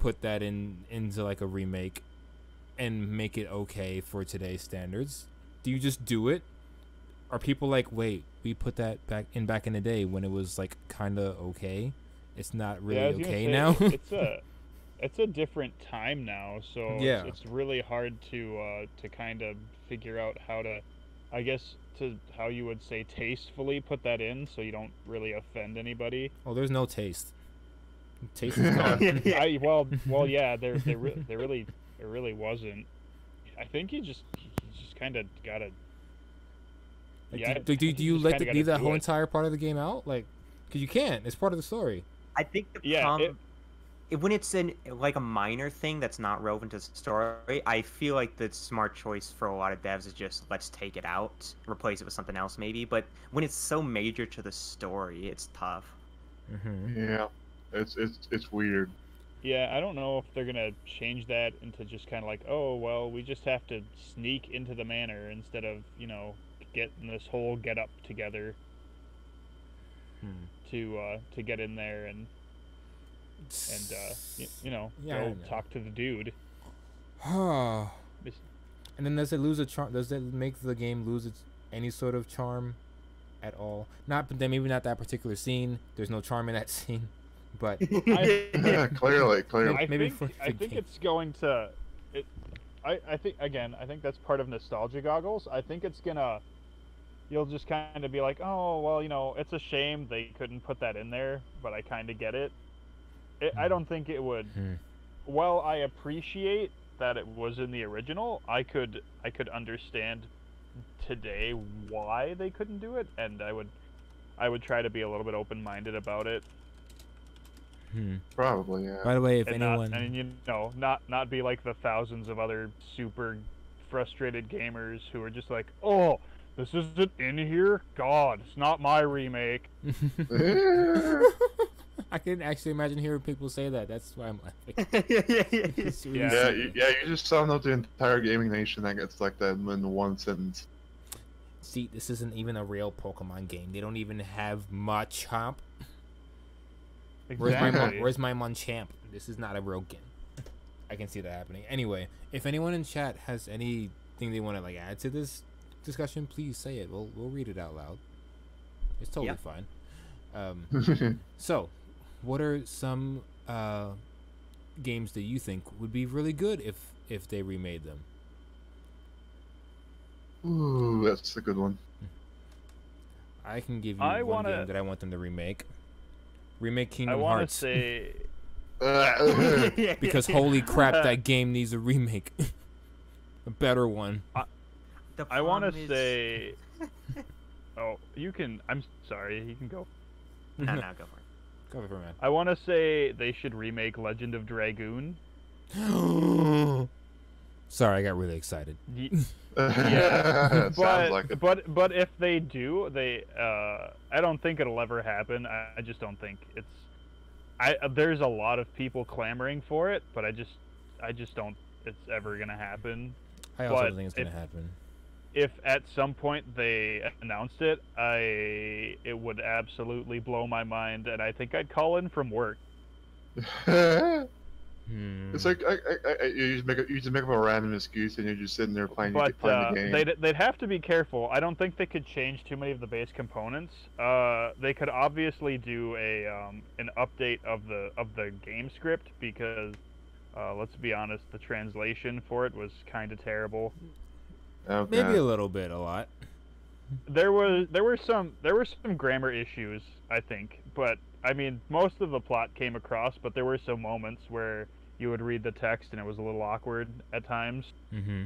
put that into like a remake and make it okay for today's standards? Do you just do it? Are people like, wait, we put that back in the day when it was like kind of okay? It's not really Yeah, I was gonna okay say, now. it's a different time now, so Yeah. it's really hard to kind of figure out how to, I guess, how you would say tastefully put that in so you don't really offend anybody. Oh, there's no taste. Taste is gone. Yeah, there really wasn't. I think you just kind of gotta. Like, Yeah, do you just let kinda leave gotta that do whole it. entire part of the game out? Like, because you can't. It's part of the story. I think the Yeah, problem when it's like a minor thing that's not relevant to the story, I feel like the smart choice for a lot of devs is just let's take it out, replace it with something else maybe. But when it's so major to the story, it's tough. Mm-hmm. Yeah, it's weird. Yeah, I don't know if they're gonna change that into just kind of like, oh well, we just have to sneak into the manor instead of getting this whole get up together to get in there and Yeah, I go know. talk to the dude. And This- then does it lose a charm? Does it make the game lose any sort of charm at all? Not, but then maybe not that particular scene. There's no charm in that scene, but Clearly. Maybe I for think, I the think game. it's going to. I think that's part of nostalgia goggles. I think it's gonna. You'll just kind of be like, oh well, it's a shame they couldn't put that in there, but I kind of get it. I don't think it would. While I appreciate that it was in the original, I could understand today why they couldn't do it, and I would try to be a little bit open-minded about it. Probably, yeah. By the way, if And anyone, not be like the thousands of other super frustrated gamers who are just like, oh, this isn't in here. God, it's not my remake. I can actually imagine hearing people say that. That's why I'm laughing. It's really Yeah. silly. You just sound out the entire gaming nation that gets like that in one sentence. See, this isn't even a real Pokemon game. They don't even have Machamp. Exactly. Where's my Machamp? This is not a real game. I can see that happening. Anyway, if anyone in chat has anything they want to like add to this discussion, please say it. We'll read it out loud. It's totally fine. So, what are some games that you think would be really good if they remade them? Ooh, that's a good one. I can give you I one wanna- game that I want them to remake. Remake I Kingdom want to Hearts. say Because holy crap, that game needs a remake. A better one. The I want problem to is- say. Oh, you can. I'm sorry. You can go. No, go for it. Go for it, I want to say they should remake Legend of Dragoon. man. Sorry, I got really excited. Y- Sounds like it. but if they do, I don't think it'll ever happen. I just don't think there's a lot of people clamoring for it, but I just don't it's ever gonna happen. I also But don't think it's gonna happen. If at some point they announced it, it would absolutely blow my mind, and I think I'd call in from work. It's like you just make up a random excuse and you're just sitting there playing But the game. they'd have to be careful. I don't think they could change too many of the base components. They could obviously do an update of the game script because let's be honest, the translation for it was kind of terrible. Okay. Maybe a little bit, a lot. There were some grammar issues, I think, but I mean most of the plot came across, but there were some moments where you would read the text and it was a little awkward at times. Mm-hmm.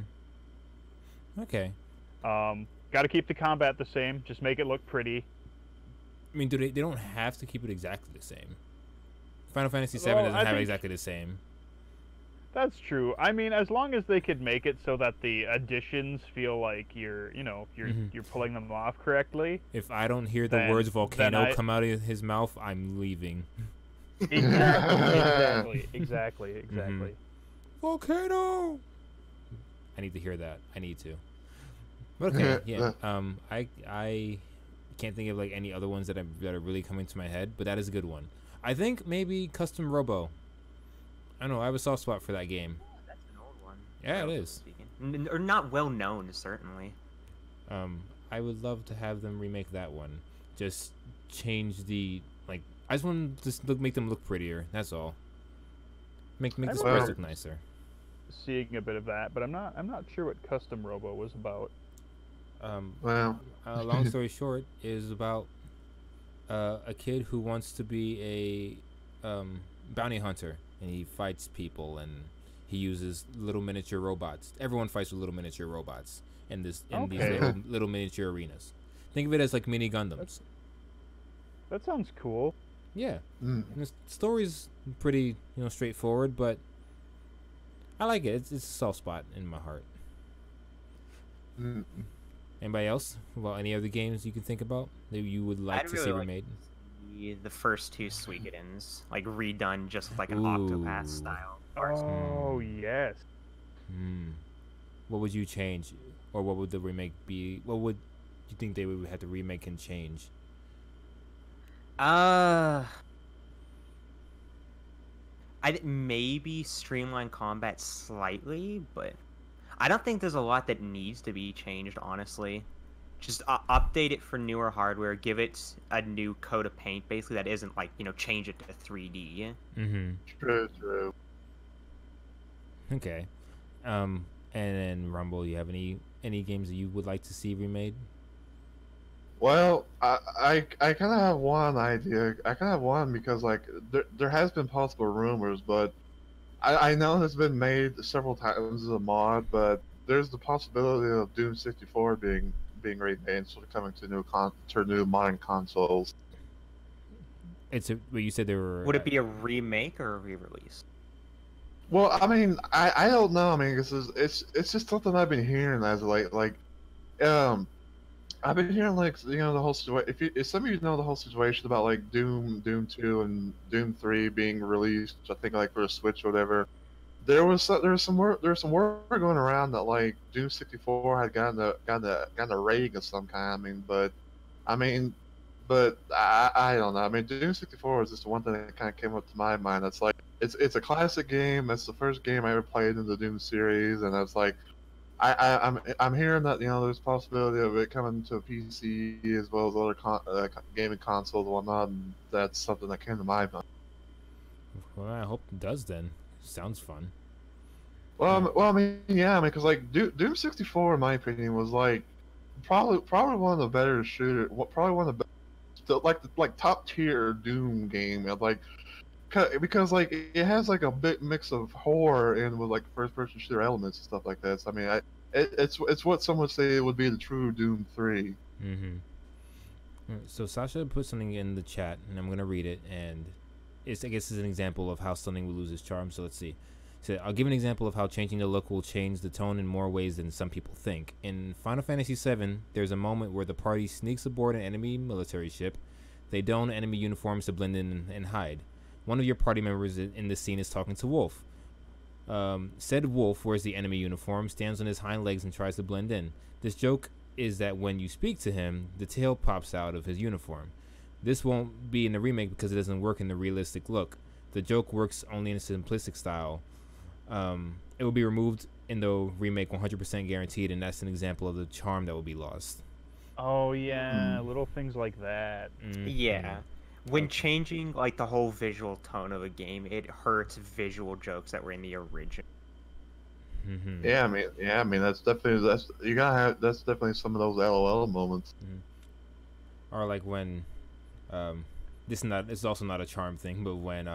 Okay. Got to keep the combat the same, just make it look pretty. I mean, they don't have to keep it exactly the same. Final Fantasy VII Well, doesn't I have think- exactly the same. That's true. I mean, as long as they could make it so that the additions feel like you're Mhm. you're pulling them off correctly. If I don't hear the Then- words then volcano I- come out of his mouth, I'm leaving. Exactly. Volcano. I need to hear that. I need to. But okay, yeah. I can't think of like any other ones that are really coming to my head, but that is a good one. I think maybe Custom Robo. I don't know. I have a soft spot for that game. That's an old one. Yeah, it relatively is. speaking. Or not well known, certainly. I would love to have them remake that one. Just change the like. I just want to make them look prettier. That's all. Make the remember- sprites look nicer. Seeing a bit of that, but I'm not sure what Custom Robo was about. Well, Long story short, is about a kid who wants to be a bounty hunter, and he fights people, and he uses little miniature robots. Everyone fights with little miniature robots in these Okay. little miniature arenas. Think of it as like mini Gundams. That sounds cool. Yeah, mm, and the story's pretty straightforward, but I like it. It's a soft spot in my heart. mm. Anybody else? Well, any other games you can think about that you would like I'd to really see like remade? The first two Suikoden's, like redone just with like an Ooh. Octopath style. Oh yes. Hmm. What would you change, or what would the remake be? What would you think they would have to remake and change? Maybe streamline combat slightly, but I don't think there's a lot that needs to be changed, honestly. Just update it for newer hardware, give it a new coat of paint, basically, that isn't like, change it to 3D. Mm-hmm. True. Okay. And then Rumble, you have any games that you would like to see remade? Well, I kind of have one idea. I kind of have one because like there has been possible rumors, but I know it's been made several times as a mod, but there's the possibility of Doom 64 being remade, sort of coming to new modern consoles. But you said there were. Would it be a remake or a re-release? Well, I mean, I don't know. I mean, it's just something I've been hearing as of late. Like, I've been hearing like the whole situation. If some of you know the whole situation about like Doom 2 and Doom 3 being released, I think like for a Switch or whatever, there was some word going around that like Doom 64 had gotten a rating of some kind. But I don't know. I mean, Doom 64 is just the one thing that kind of came up to my mind. That's like it's a classic game. It's the first game I ever played in the Doom series, and it's like I'm hearing that there's a possibility of it coming to a PC as well as other gaming consoles and whatnot, and that's something that came to my mind. Well, I hope it does. Then sounds fun. Well, I mean, because like Doom 64, in my opinion, was like probably one of the better probably one of the like top tier Doom game. Like, because like it has like a big mix of horror and with like first person shooter elements and stuff like that. So, I mean, it's what some would say would be the true Doom 3. Mm-hmm. So Sasha put something in the chat, and I'm gonna read it, and I guess it's an example of how something will lose its charm. So let's see. So I'll give an example of how changing the look will change the tone in more ways than some people think. In Final Fantasy VII, there's a moment where the party sneaks aboard an enemy military ship. They don enemy uniforms to blend in and hide. One of your party members in this scene is talking to Wolf. Said Wolf wears the enemy uniform, stands on his hind legs, and tries to blend in. This joke is that when you speak to him, the tail pops out of his uniform. This won't be in the remake because it doesn't work in the realistic look. The joke works only in a simplistic style. It will be removed in the remake 100% guaranteed, and that's an example of the charm that will be lost. Oh yeah, little things like that. Yeah. When changing like the whole visual tone of a game, it hurts visual jokes that were in the original. Mm-hmm. Yeah, I mean that's definitely some of those LOL moments. Or like when, it's also not a charm thing, but when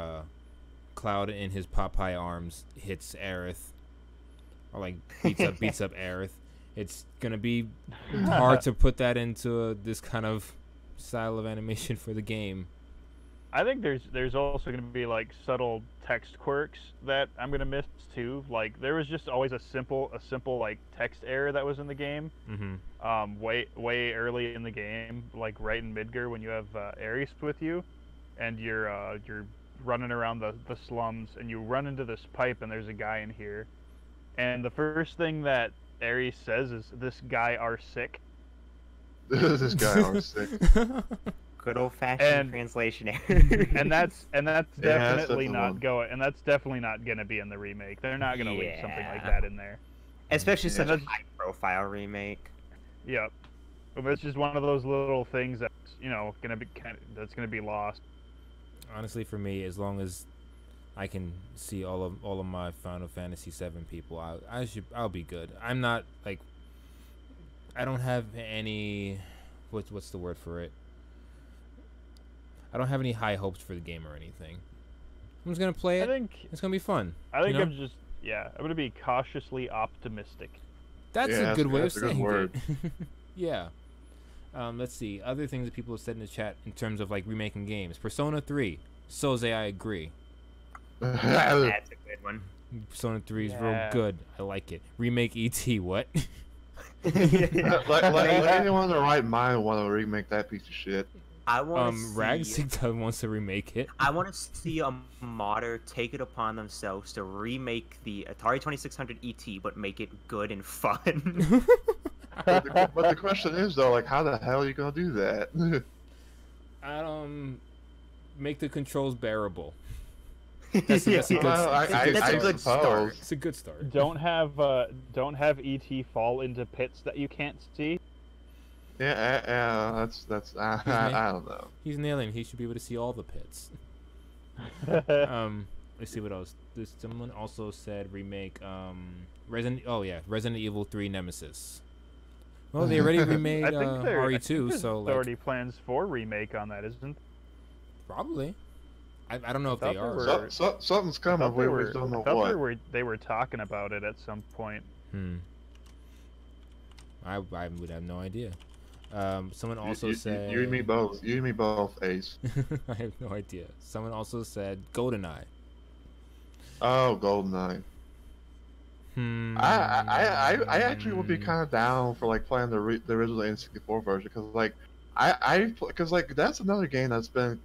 Cloud in his Popeye arms hits Aerith, or like beats up Aerith, it's gonna be hard to put that into this kind of style of animation for the game. I think there's also going to be like subtle text quirks that I'm going to miss too. Like there was just always a simple like text error that was in the game. Way early in the game, like right in Midgar when you have Ares with you, and you're running around the slums, and you run into this pipe, and there's a guy in here, and the first thing that Ares says is, "This guy are sick." This guy are sick. Good old-fashioned translation error. and that's definitely the not one. going, and that's definitely not going to be in the remake. They're not going to leave something like that in there. Especially Yeah. such a high-profile remake. Yep. But it's just one of those little things that's gonna be that's gonna be lost. Honestly, for me, as long as I can see all of my Final Fantasy VII people, I'll be good. I'm not like, I don't have any, what's the word for it? I don't have any high hopes for the game or anything. I'm just gonna play it. I think It's gonna be fun. I'm you know? just I'm gonna be cautiously optimistic. That's Yeah, a good way of that's a good saying word. it. Yeah. Let's see. Other things that people have said in the chat in terms of like remaking games. Persona 3. Soze, I agree. That's a good one. Persona 3 is real Yeah. good. I like it. Remake ET, what? like anyone in their right mind want to remake that piece of shit. I want to Ragsig wants to remake it. I want to see a modder take it upon themselves to remake the Atari 2600 ET, but make it good and fun. But the question is though, like, how the hell are you gonna do that? Make the controls bearable. That's a good Well, start. That's a good start. It's a good start. Don't have ET fall into pits that you can't see. Yeah, that's I don't know. He's an alien. He should be able to see all the pits. Let's see what else. Someone also said remake Resident Evil 3 Nemesis. Well, they already remade I think RE2, there's so like, already plans for remake on that, isn't? probably. I don't know if thought they there are. were- Something's coming. We just don't know I thought what. they were talking about it at some point. I would have no idea. Someone also you, said you and me both. You and me both, Ace. I have no idea. Someone also said GoldenEye. Oh, GoldenEye. I actually would be kind of down for like playing the original N64 version, because like because that's another game that's been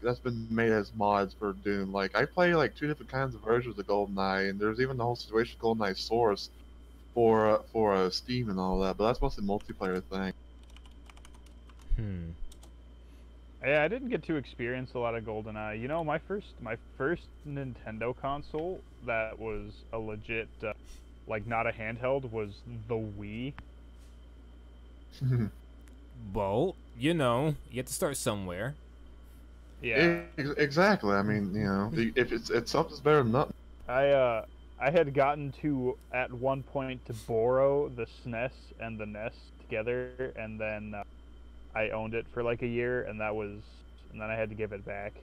made as mods for Doom. Like I play like 2 different kinds of versions of GoldenEye, and there's even the whole situation of GoldenEye Source for Steam and all that. But that's mostly a multiplayer thing. Yeah, I didn't get to experience a lot of GoldenEye. You know, my first Nintendo console that was a legit, like not a handheld, was the Wii. Well, you have to start somewhere. Yeah, Exactly. I mean, if it's something's better than nothing. I had gotten to at one point to borrow the SNES and the NES together, and then I owned it for like a year, and then I had to give it back,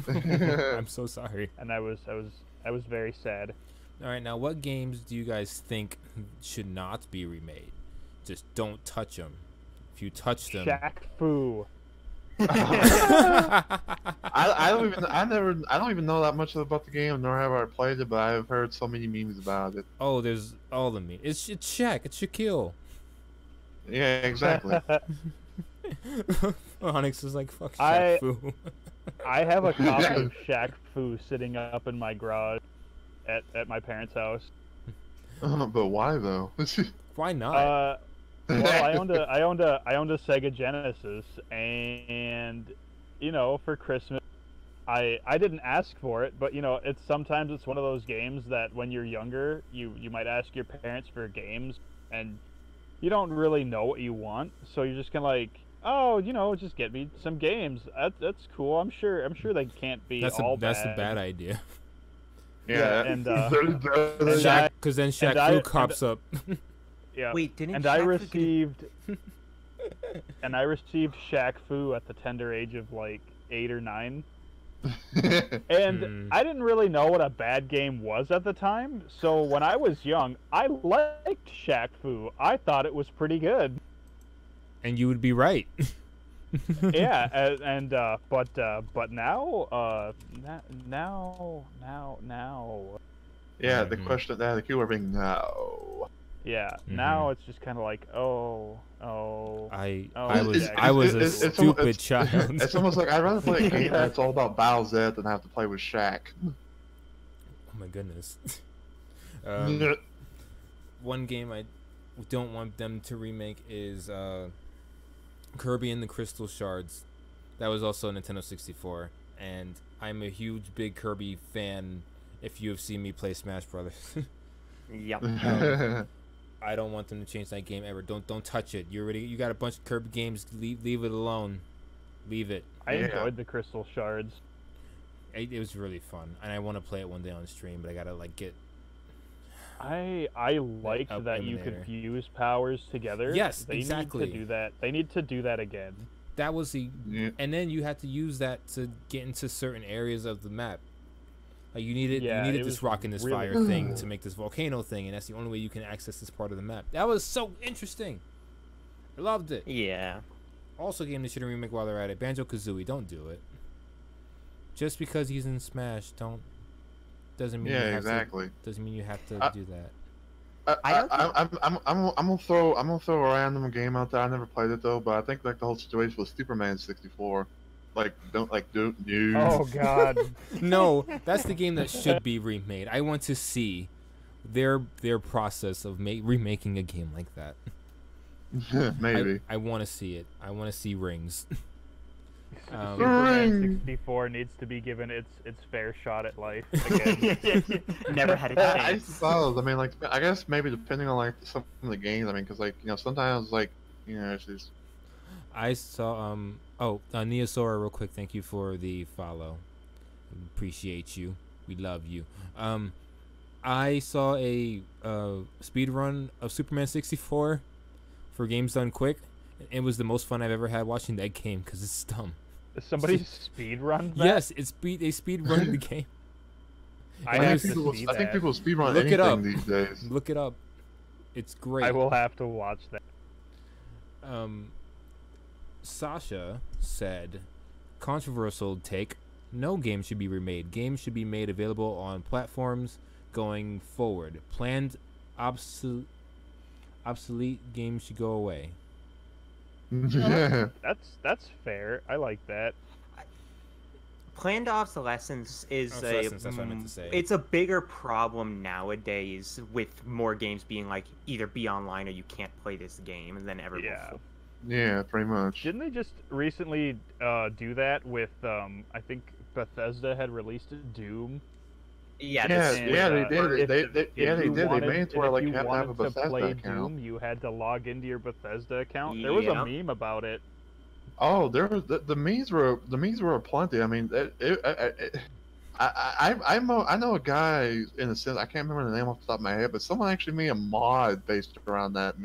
I'm so sorry. and I was very sad. All right, now what games do you guys think should not be remade? Just don't touch them. If you touch them, Shaq Fu. I don't even know that much about the game, nor have I played it, but I've heard so many memes about it. oh, there's all the memes. It's Shaq. It's Shaquille. Yeah, exactly. Onyx is like, fuck I- Shaq Fu. I have a copy of Shaq Fu sitting up in my garage at my parents' house. But why though? Why not? Well, I owned a Sega Genesis, and for Christmas, I didn't ask for it, but sometimes it's one of those games that when you're younger, you might ask your parents for games, and you don't really know what you want, so you're just kind of like, oh, just get me some games. That's cool. I'm sure they can't be that's all that's bad. a bad idea. Yeah, and Shaq, because then Shaq Fu cops up. Yeah. Wait, didn't And Shaq I Fu received Shaq Fu at the tender age of like 8 or 9. And I didn't really know what a bad game was at the time, so when I was young, I liked Shaq Fu. I thought it was pretty good. And you would be right. Yeah, but now Yeah, the Mhm. question that the keyword being no. yeah, Mhm. now it's just kind of like oh. I Oh, was Jack. I was a it's almost- stupid child. It's almost like I'd rather play a game that's all about Bowsette than have to play with Shaq. Oh my goodness. um, one game I don't want them to remake is Kirby and the Crystal Shards. That was also Nintendo 64, and I'm a huge big Kirby fan. If you have seen me play Smash Brothers, Yep. I don't want them to change that game ever. Don't touch it. You got a bunch of Kirby games. Leave it alone. Leave it. I Yeah. enjoyed the Crystal Shards. It was really fun, and I want to play it one day on stream, but I gotta like get. I liked Up that you could emulator. fuse powers together. Yes, they exactly. need to do that. They need to do that again. That was the, Yeah. and then you had to use that to get into certain areas of the map. Like you needed Yeah, it this was rock and this really fire thing to make this volcano thing, and that's the only way you can access this part of the map. That was so interesting. I loved it. Yeah. Also, game they should remake while they're at it. Banjo Kazooie, don't do it. Just because he's in Smash, doesn't mean Yeah, you have exactly. to, doesn't mean you have to do that. I'm gonna throw a random game out there. I never played it though, but I think like the whole situation with Superman 64, like don't do. Oh God. No, that's the game that should be remade. I want to see their process of remaking a game like that. Maybe. I want to see it. I want to see rings. Superman Ring. 64 needs to be given its fair shot at life again. Never had a I chance. suppose. I mean, like, I guess maybe depending on like some of the games. I mean, because like sometimes like it's just. I saw Neosora real quick. Thank you for the follow. Appreciate you. We love you. I saw a speed run of Superman 64 for Games Done Quick. It was the most fun I've ever had watching that game because it's dumb. Somebody speed run that? Yes, they speed run the game. I I have think to I see think that. people speedrun Look it anything up. these days. Look it up. It's great. I will have to watch that. Sasha said, controversial take, no game should be remade. Games should be made available on platforms going forward. Planned obsolete games should go away. Yeah. That's fair. I like that. Planned obsolescence is Obsolescence, that's what I meant to say. it's a bigger problem nowadays with more games being like either be online or you can't play this game than ever Yeah. before. Yeah, pretty much. Didn't they just recently do that with I think Bethesda had released Doom? Yeah, Yeah, this- yeah, they did. If- They if did. you They wanted- made it to where if like you you have to have a wanted to Bethesda play account. Doom, you had to log into your Bethesda account. There was a Yeah. meme about it. Oh, there was the memes were plenty. I mean, I know a guy in a sense. I can't remember the name off the top of my head, but someone actually made a mod based around that.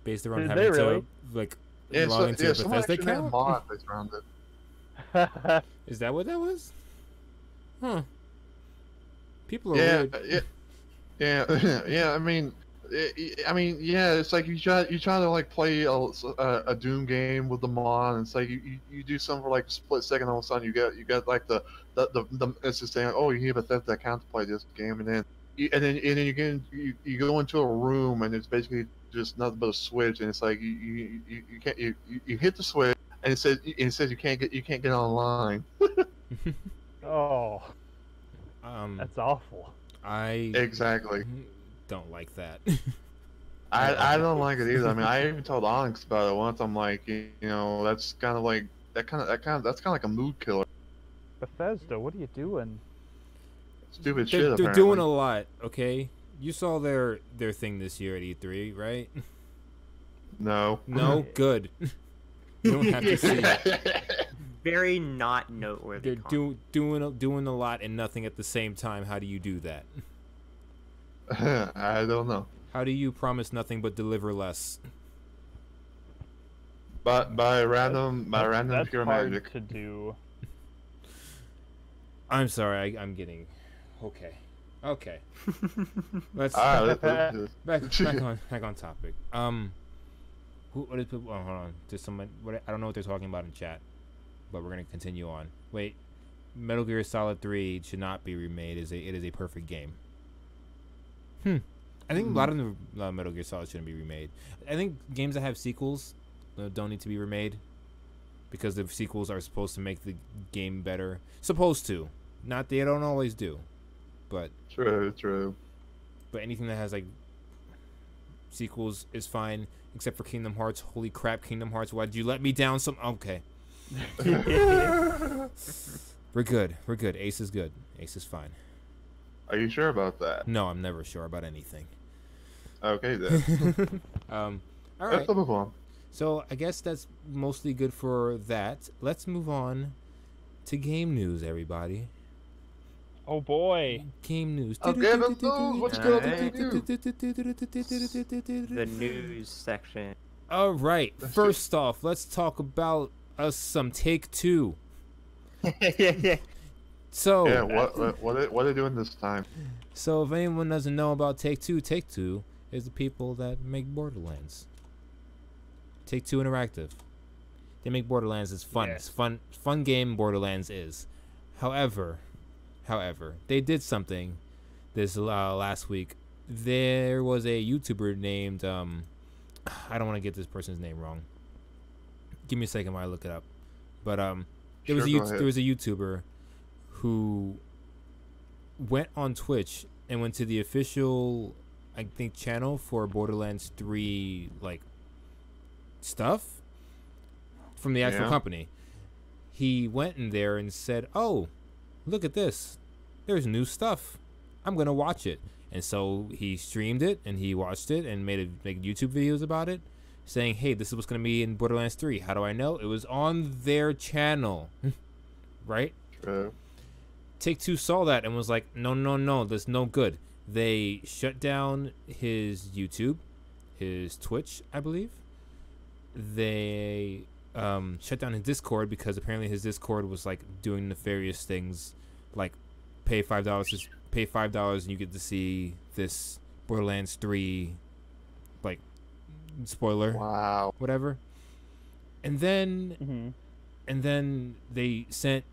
Based around Did having they to really? like Yeah, log into a someone Bethesda actually made a account. mod based around it. Is that what that was? Huh. People are Yeah, weird. yeah. Yeah. It's like you try to like play a Doom game with the mod, and it's like you do something for like a split second, all of a sudden you get like the it's just saying, oh, you need a Bethesda account to play this game, and then you go into a room, and it's basically just nothing but a switch, and it's like you can't you hit the switch, and it says you can't get online. Oh, That's that's awful. I Exactly. don't like that. I don't like it either. I mean, I even told Onyx about it once. I'm like, that's kind of like that's kind of like a mood killer. Bethesda, what are you doing? Stupid shit. They're Apparently. doing a lot. Okay, you saw their thing this year at E3, right? No. No, good. You don't have to see it. very not noteworthy. They're doing a lot and nothing at the same time. How do you do that? I don't know. How do you promise nothing but deliver less? But by random That's pure hard magic. to do. I'm sorry. I'm getting okay. Let's All right, back on topic. What is people? Oh, hold on. There's someone. What? I don't know what they're talking about in chat, but we're gonna continue on. Wait, Metal Gear Solid 3 should not be remade. It is a perfect game. I think a lot of the Metal Gear Solid shouldn't be remade. I think games that have sequels don't need to be remade because the sequels are supposed to make the game better. Supposed to, not they don't always do, but True. But anything that has like sequels is fine, except for Kingdom Hearts. Holy crap, Kingdom Hearts! Why did you let me down? Okay. We're good. Ace is good. Ace is fine. Are you sure about that? No, I'm never sure about anything. Okay then. All right. Let's move on. So I guess that's mostly good for that. Let's move on to game news, everybody. Oh boy. Game news. Okay, let's go. What's good on The news section. All right. First off, let's talk about some Take-Two. Yeah. So Yeah, what are they doing this time? So if anyone doesn't know about Take-Two is the people that make Borderlands. Take-Two Interactive. They make Borderlands. It's fun. Yeah. It's fun game Borderlands is. However, they did something this last week. There was a YouTuber named I don't want to get this person's name wrong. Give me a second while I look it up. But there was a YouTuber who went on Twitch and went to the official, I think, channel for Borderlands 3 like stuff from the actual company. He went in there and said, "Oh, look at this. There's new stuff. I'm going to watch it." And so he streamed it and he watched it and made YouTube videos about it, saying, "Hey, this is what's going to be in Borderlands 3. How do I know? It was on their channel." Right? True. Take-Two saw that and was like, no, that's no good. They shut down his YouTube, his Twitch, I believe. They shut down his Discord because apparently his Discord was like doing nefarious things, like pay $5 and you get to see this Borderlands 3 like spoiler. Wow. Whatever. And then they sent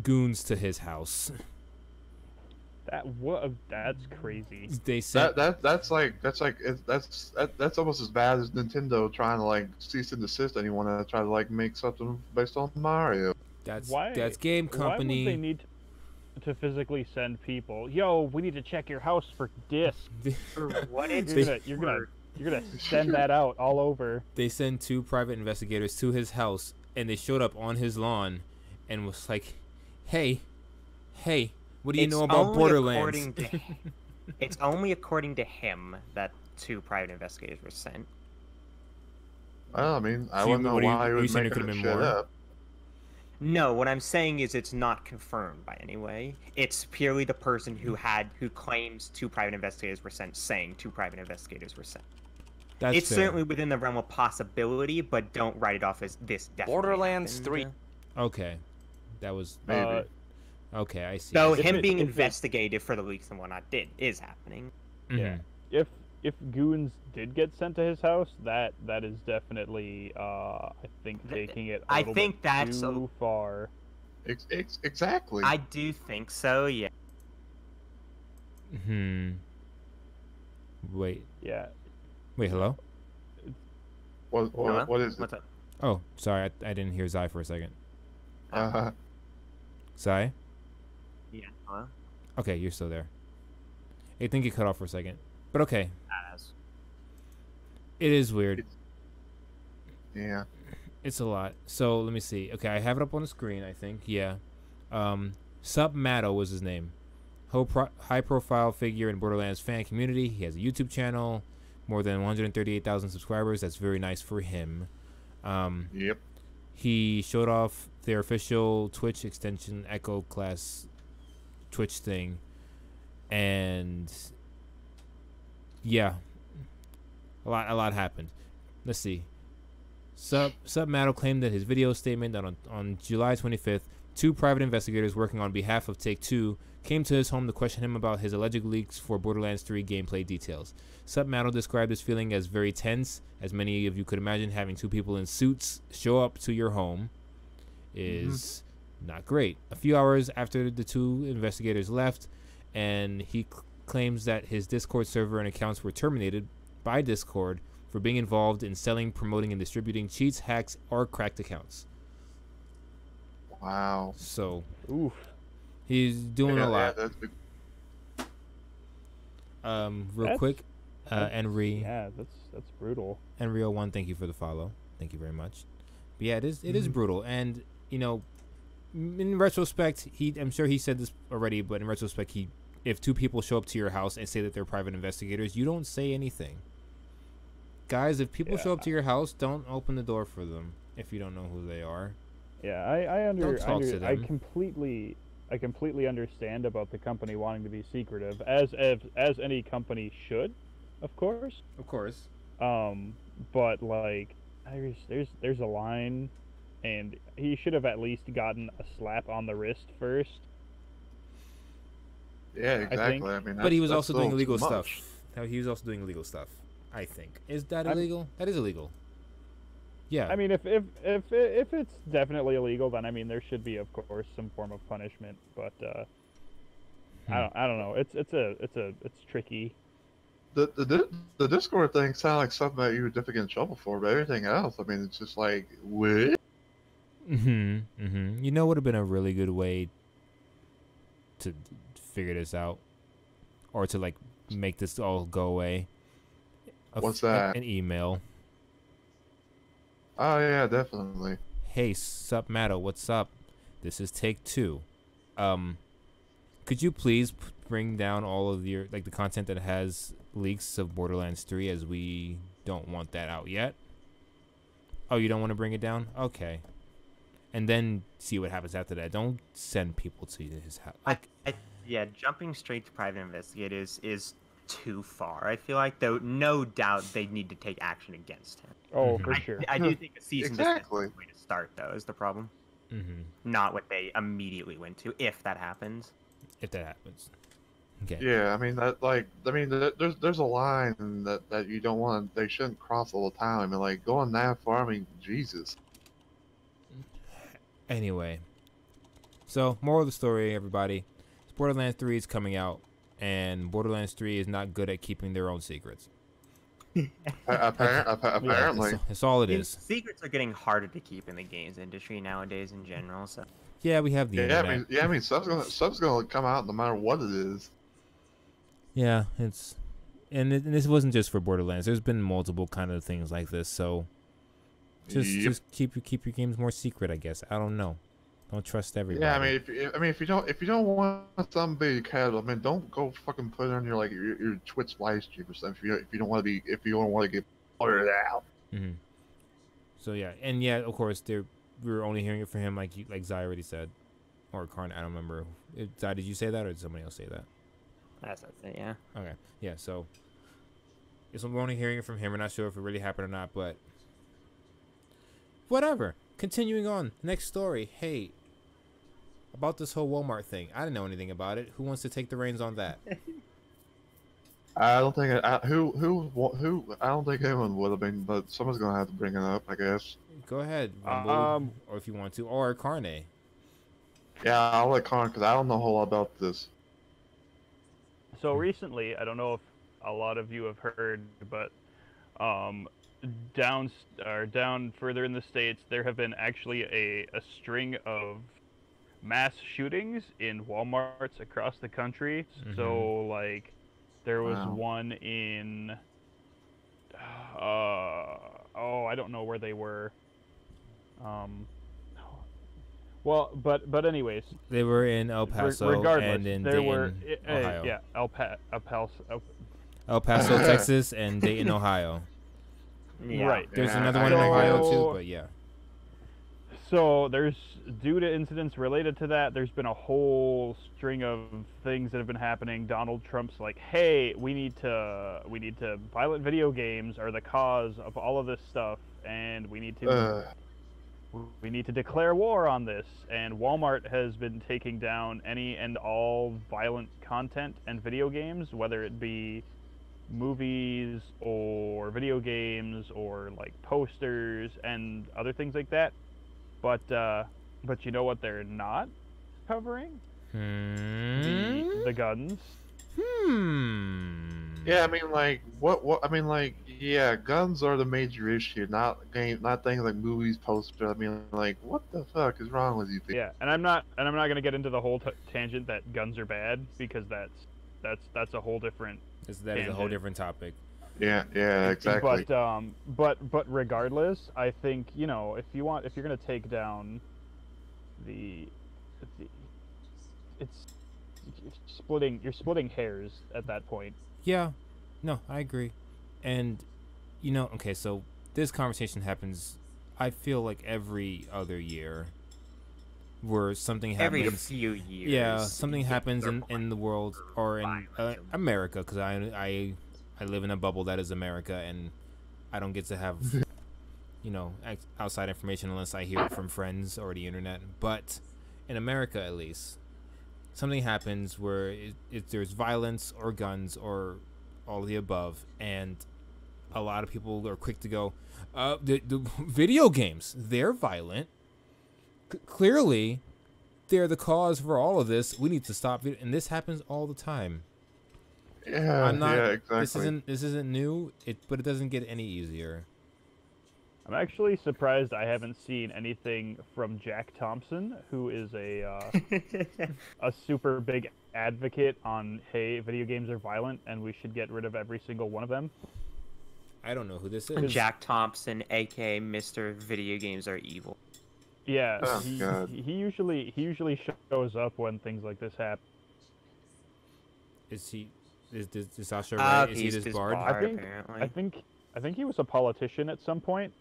goons to his house. That's crazy. They sent That's almost as bad as Nintendo trying to like cease and desist anyone to try to like make something based on Mario. that's Why game would company. they need to physically send people? Yo, we need to check your house for discs. What it's You're gonna send that out all over. They sent 2 private investigators to his house and they showed up on his lawn and was like, hey, what do you know about Borderlands? It's only according to him that 2 private investigators were sent. Well, I mean, I So wouldn't know why he you would saying make it could've that been shit more? up. No, what I'm saying is it's not confirmed by any way. It's purely the person who claims 2 private investigators were sent, saying 2 private investigators were sent. That's It's fair. certainly within the realm of possibility, but don't write it off as this definitely Borderlands happened. 3. Okay. That was Maybe. okay, I see. So If him it- being if it- investigated for the leaks and whatnot is happening. Mhm. Yeah. If goons did get sent to his house, that is definitely I think taking it a I little think bit that's too far. Exactly. I do think so, yeah. Wait, Yeah. hello? Hello? What is it? What's up? Oh, sorry, I didn't hear Zai for a second. Uh, Zai? Yeah, hello? Okay, you're still there. I think you cut off for a second. But okay, As. it is weird. yeah. It's a lot. So let me see. Okay, I have it up on the screen, I think. Yeah. Submato was his name. High profile figure in Borderlands fan community. He has a YouTube channel, more than 138,000 subscribers. That's very nice for him. Yep. He showed off their official Twitch extension Echo Class Twitch thing. And yeah. A lot happened. Let's see. Submato claimed that his video statement that on July 25th 2 private investigators working on behalf of Take-Two came to his home to question him about his alleged leaks for Borderlands 3 gameplay details. Submato described his feeling as very tense, as many of you could imagine. Having 2 people in suits show up to your home is not great. A few hours after the 2 investigators left, and he claims that his Discord server and accounts were terminated by Discord for being involved in selling, promoting, and distributing cheats, hacks, or cracked accounts. Wow. So, Oof. he's doing a lot. That's big. Real quick, Enri, Yeah, that's brutal. Enrio1, thank you for the follow. Thank you very much. But yeah, it is brutal, and you know, in retrospect, I'm sure he said this already, but in retrospect, if 2 people show up to your house and say that they're private investigators, you don't say anything. Guys, if people show up to your house, don't open the door for them if you don't know who they are. Yeah, Don't talk to I them. completely understand about the company wanting to be secretive, as any company should, of course. Of course. But like, there's a line, and he should have at least gotten a slap on the wrist first. Yeah, think. exactly. I mean, But he was that's also still doing illegal too stuff. much. Now, he was also doing illegal stuff, I think. Is that I'm- illegal? That is illegal. Yeah. I mean, if it's definitely illegal, then I mean there should be, of course, some form of punishment. But I don't know. It's tricky. The Discord thing sounded like something that you would definitely get in trouble for, but everything else, I mean, it's just like, what? You know what would have been a really good way to figure this out? Or to, like, make this all go away? What's that? An email. Oh yeah, definitely. Hey, sup, Matto, what's up? This is Take-Two. Could you please bring down all of your, like, the content that has leaks of Borderlands 3, as we don't want that out yet? Oh, you don't want to bring it down? Okay. And then see what happens after that. Don't send people to his house. Like, Yeah, jumping straight to private investigators is too far. I feel like, though, no doubt they need to take action against him. Oh, Mhm. for sure. I do think a season Exactly. is the way to start, though, is the problem. mhm, Not what they immediately went to, if that happens. if that happens. Okay. Yeah, I mean there's a line that you don't want. They shouldn't cross all the time. I mean, like going that far. I mean, Jesus. Anyway, so moral of the story, everybody: Borderlands 3 is coming out, and Borderlands 3 is not good at keeping their own secrets. Apparently. That's all it I mean, is. secrets are getting harder to keep in the games industry nowadays in general, so... Yeah, we have the internet. I mean, stuff's gonna come out no matter what it is. Yeah, it's and this wasn't just for Borderlands. There's been multiple kind of things like this. So just keep your games more secret, I guess. I don't know. Don't trust everybody. Yeah, I mean, if you don't want somebody to casual, I mean, don't go fucking put it on your your Twitch live stream or something. If you don't want to get blurred out. Mm-hmm. So yeah, and yeah, of course, we were only hearing it from him, like Zai already said, or Karn. I don't remember. Zai, did you say that, or did somebody else say that? That's it, yeah. Okay, yeah. So we're only hearing it from him. We're not sure if it really happened or not, but whatever. Continuing on, next story. Hey, about this whole Walmart thing, I didn't know anything about it. Who wants to take the reins on that? I don't think I don't think anyone would have been, but someone's gonna have to bring it up, I guess. Go ahead, Rumble, or if you want to, or Carne. Yeah, I'll let Con because I don't know a whole lot about this. So recently, I don't know if a lot of you have heard, but down further in the States, there have been actually a string of mass shootings in Walmarts across the country. Mhm. So like, there was Wow. one in I don't know where they were. Well, but anyways, They were in El Paso regardless, and in there Dayton, were Ohio. yeah, El Paso. El Paso, Texas, and Dayton, Ohio. Yeah. Right. There's Yeah, another I one in know. Ohio too, but yeah. So due to incidents related to that, there's been a whole string of things that have been happening. Donald Trump's like, hey, we need to violent video games are the cause of all of this stuff, and we need to we need to declare war on this. And Walmart has been taking down any and all violent content and video games, whether it be movies or video games or like posters and other things like that. But you know what they're not covering? The guns. Yeah, I mean, like, what? I mean, like, yeah, guns are the major issue, not things like movies, posters. I mean, like, what the fuck is wrong with you people? Yeah, and I'm not gonna get into the whole tangent that guns are bad, because that's a whole different. That is a whole different topic. Yeah, exactly. But regardless, I think, you know, if you're gonna take down you're splitting hairs at that point. Yeah, no, I agree. And, you know, okay, so this conversation happens, I feel like every other year, where something happens. Every few years. Yeah, something happens in the world or in America, because I live in a bubble that is America, and I don't get to have, you know, outside information unless I hear it from friends or the internet. But in America, at least, something happens where there's violence or guns or all of the above, and a lot of people are quick to go, the video games, they're violent. Clearly, they're the cause for all of this. We need to stop it, and this happens all the time. Yeah, exactly. This isn't new, but it doesn't get any easier. I'm actually surprised I haven't seen anything from Jack Thompson, who is a super big advocate on, hey, video games are violent and we should get rid of every single one of them. I don't know who this is. Jack Thompson, aka Mr. Video Games Are Evil. Yeah, Oh, he usually shows up when things like this happen. Is Sasha right? Is he He's this bard? apparently. I think he was a politician at some point.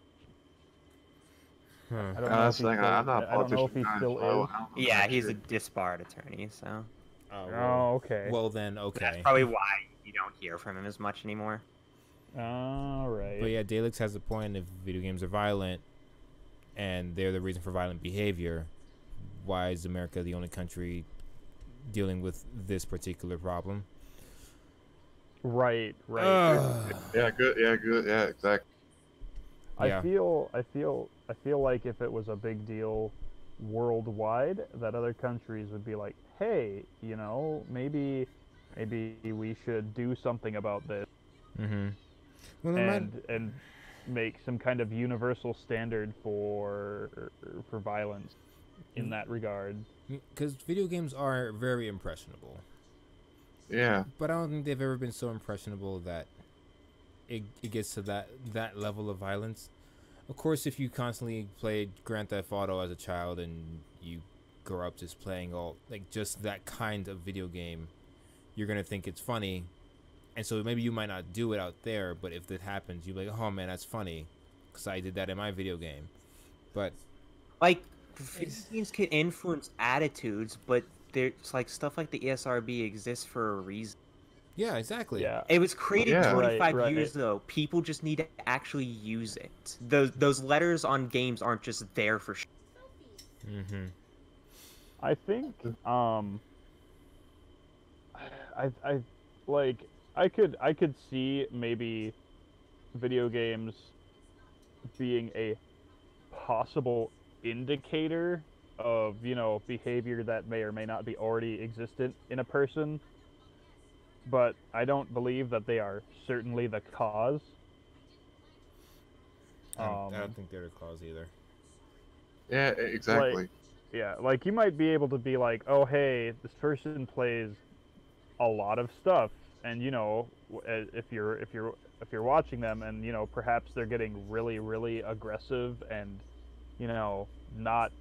Huh. I don't know if he still, I'm not a I don't know if he politician, still so is. I don't know Yeah, that he's a shit. disbarred attorney, so Oh, okay. Well then, okay. that's probably why you don't hear from him as much anymore. All right. But yeah, Dalix has a point. If video games are violent, and they're the reason for violent behavior, why is America the only country dealing with this particular problem? Right. Yeah, good. Yeah, exactly. Yeah. I feel like if it was a big deal worldwide, that other countries would be like, hey, you know, maybe we should do something about this. Mm-hmm. Well, and make some kind of universal standard for violence in that regard. because video games are very impressionable. Yeah. But I don't think they've ever been so impressionable that it gets to that level of violence. Of course, if you constantly played Grand Theft Auto as a child and you grow up just playing just that kind of video game, you're gonna think it's funny, and so maybe you might not do it out there. But if it happens, you're like, "Oh man, that's funny," because I did that in my video game. But Like, video games can influence attitudes, but there's like stuff like the ESRB exists for a reason. yeah, exactly. Yeah. It was created Yeah. 25 Right. years ago. People just need to actually use it. Those letters on games aren't just there for Mm-hmm. I think I could see maybe video games being a possible indicator of, you know, behavior that may or may not be already existent in a person, but I don't believe that they are certainly the cause. I don't think they're the cause either. Yeah, exactly. Yeah, like you might be able to be like, oh hey, this person plays a lot of stuff, and you know, if you're watching them, and you know, perhaps they're getting really, really aggressive, and you know, not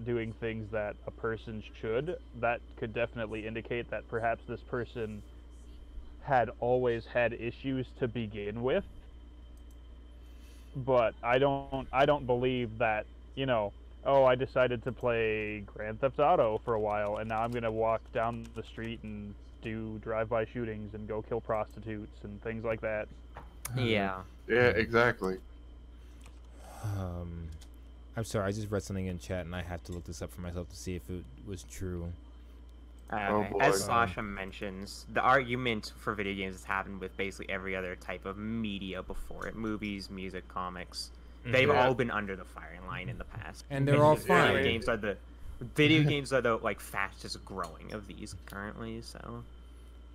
doing things that a person should, that could definitely indicate that perhaps this person had always had issues to begin with. But I don't believe that, you know, oh, I decided to play Grand Theft Auto for a while, and now I'm gonna walk down the street and do drive-by shootings and go kill prostitutes and things like that. Yeah. Yeah, exactly. I'm sorry, I just read something in chat and I have to look this up for myself to see if it was true. Oh, boy. As Sasha mentions, the argument for video games has happened with basically every other type of media before it: movies, music, comics. They've Yeah. all been under the firing line in the past. And they're all Yeah, Video fine. games are the like fastest growing of these currently. So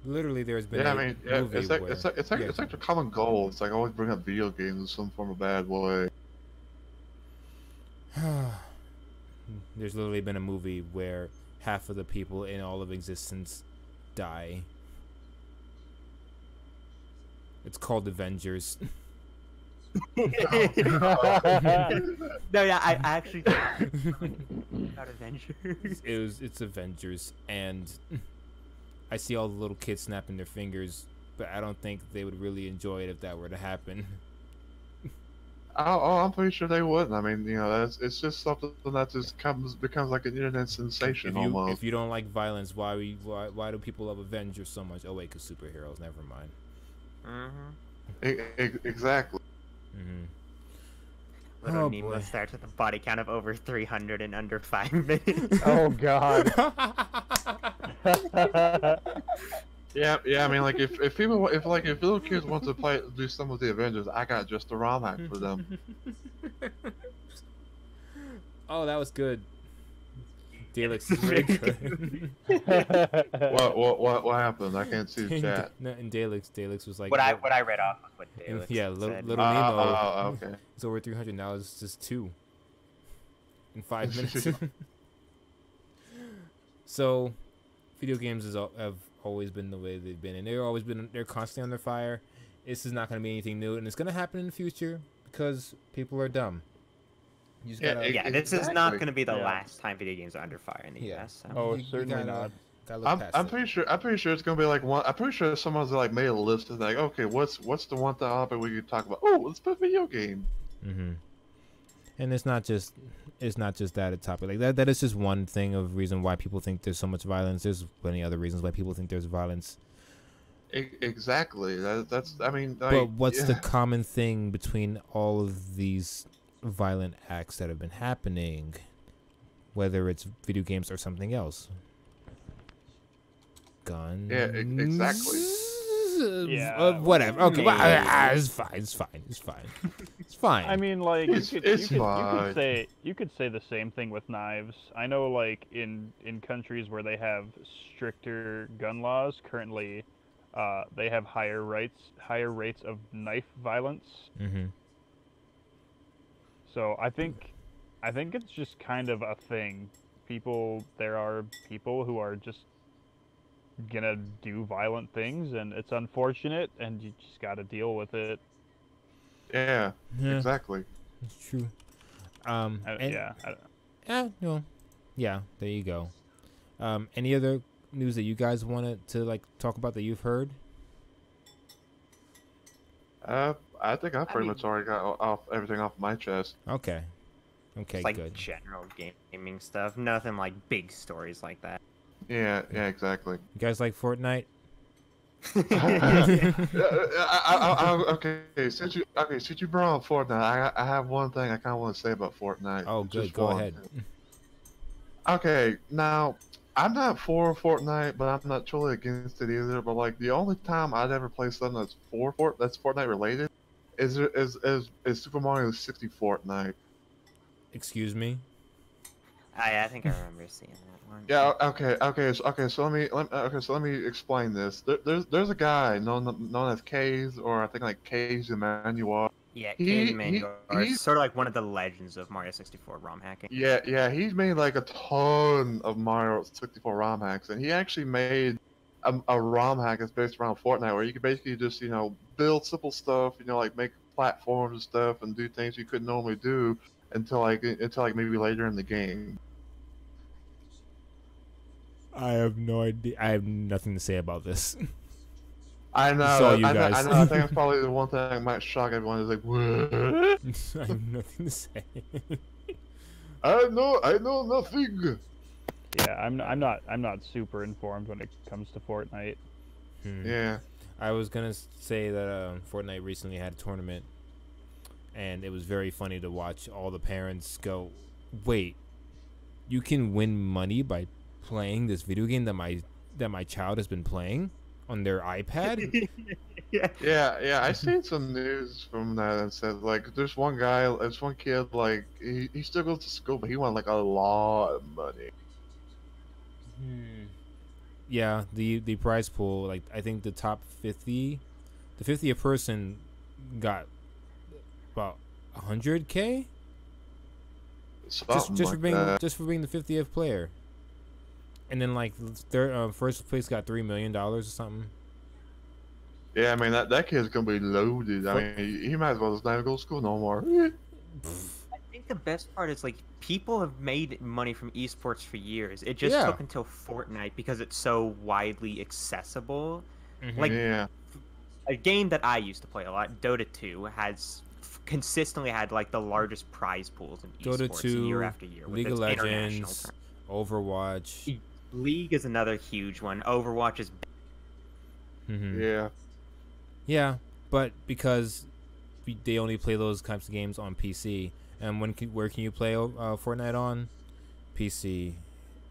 Literally, there's been Yeah, a I mean, yeah, movie it's like where... it's like a common goal. It's like always bring up video games in some form of bad way. There's literally been a movie where half of the people in all of existence die. It's called Avengers. no, yeah, I actually about Avengers. It's Avengers, and I see all the little kids snapping their fingers, but I don't think they would really enjoy it if that were to happen. Oh, I'm pretty sure they wouldn't. I mean, it's just something that just becomes like an internet sensation almost. If you don't like violence, why do people love Avengers so much? Oh wait, 'cause superheroes. Never mind. Exactly. Little Oh, Nemo boy. starts with a body count of over 300 in under 5 minutes. Oh God. Yeah. I mean, like if little kids want to do some of the Avengers, I got just the ROM hack for them. Oh, that was good. Daleks is very good. What happened? I can't see the chat. No, in Daleks was like... what I read off of what Daleks yeah, said. little Nemo. Okay. It's over 300 now. It's just 2 in 5 minutes. So, video games have always been the way they've been, and they're constantly under fire. This is not going to be anything new, and it's going to happen in the future because people are dumb. You just gotta, Yeah, this is not Exactly. going to be the Yeah. last time video games are under fire in the Yeah. US. So. Oh, you certainly not. gotta look past I'm it. pretty sure it's gonna be like one. I'm pretty sure someone's like made a list of like, okay, what's the one topic we could talk about? Oh, let's put video game. And it's not just that a topic like that. That is just one thing of reason why people think there's so much violence. There's plenty other reasons why people think there's violence. Exactly. That's. I mean. Like, But what's the yeah. common thing between all of these violent acts that have been happening, whether it's video games or something else? Guns. Yeah, exactly. Yeah, whatever. Okay. Well, maybe. it's fine. It's fine. I mean, like It's fine. you could say the same thing with knives. I know, like in countries where they have stricter gun laws currently, they have higher rates of knife violence. So I think it's just kind of a thing. There are people who are just gonna do violent things, and it's unfortunate, and you just got to deal with it. Yeah. Yeah, Exactly. it's true. And- yeah. There you go. Any other news that you guys wanted to like talk about that you've heard? I think I pretty mean- much already got everything off my chest. Okay, It's like good. general gaming stuff. Nothing like big stories like that. Yeah. Exactly. You guys like Fortnite? Okay. Since you brought up Fortnite, I have one thing I kind of want to say about Fortnite. Oh, good. Just Go one. ahead. Okay, now I'm not for Fortnite, but I'm not totally against it either. But like the only time I'd ever play something that's that's Fortnite related is Super Mario 60 Fortnite. Excuse me. I think I remember seeing that one. Yeah. Okay. So let me explain this. There's a guy known as Kaze, or I think like Kaze Emmanuel. Yeah, He- Kid he- Manuel. he's- Sort of like one of the legends of Mario 64 ROM hacking. Yeah. He's made like a ton of Mario 64 ROM hacks, and he actually made a ROM hack that's based around Fortnite, where you can basically just build simple stuff, like make platforms and stuff, and do things you couldn't normally do until maybe later in the game. I have no idea. I have nothing to say about this. I know. It's all you I know. guys. I think that's probably the one thing that might shock everyone. Is like, what? I have nothing to say. I know nothing. Yeah, I'm not super informed when it comes to Fortnite. Yeah. I was gonna say that Fortnite recently had a tournament, and it was very funny to watch all the parents go, "Wait, you can win money by playing this video game that my child has been playing on their iPad?" Yeah. I seen some news from that and said like, there's one kid like he still goes to school, but he won like a lot of money. Yeah, the prize pool, like I think the top 50, the 50th person got about 100K Something just like for being that. just for being the 50th player. And then like first place got $3 million or something. Yeah, I mean that kid's gonna be loaded. I mean, he might as well just not even go to school no more. I think the best part is like people have made money from esports for years. It just Yeah. took until Fortnite because it's so widely accessible. Mhm. Like Yeah. a game that I used to play a lot, Dota 2, has consistently had like the largest prize pools in Dota esports 2, year after year. with League of its international Legends, tournament. Overwatch. League is another huge one. Overwatch is Mhm. Yeah. Yeah, but because they only play those types of games on PC, and where can you play Fortnite on? PC,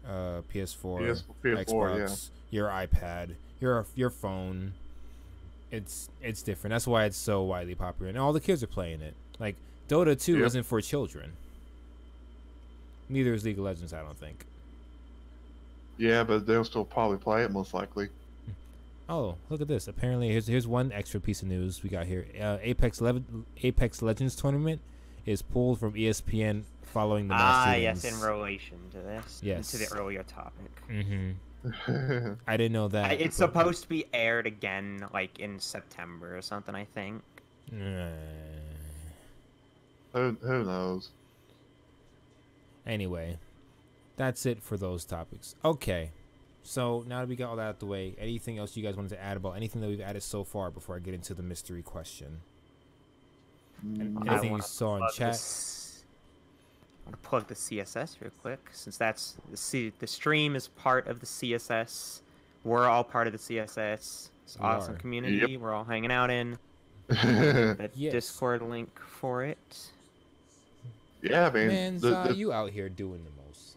PS4, PS4, Xbox, your iPad, your phone. It's different. That's why it's so widely popular, and all the kids are playing it. Like Dota 2 Yep. isn't for children. Neither is League of Legends, I don't think. Yeah, but they'll still probably play it most likely. Oh, look at this. Apparently, here's one extra piece of news we got here. Apex Legends tournament is pulled from ESPN following the mass shootings. yes, in relation to this. Yes. To the earlier topic. Mm-hmm. I didn't know that. It's supposed to be aired again, like in September or something. I think. Who knows? Anyway, that's it for those topics. Okay. So now that we got all that out the way, anything else you guys wanted to add about anything that we've added so far before I get into the mystery question? Anything you saw in chat? I want to plug the CSS real quick, since that's the stream is part of the CSS. We're all part of the CSS. It's an We awesome are. community. Yep. We're all hanging out in. Yeah, The Yes. Discord link for it. I mean, Man, you out here doing the most.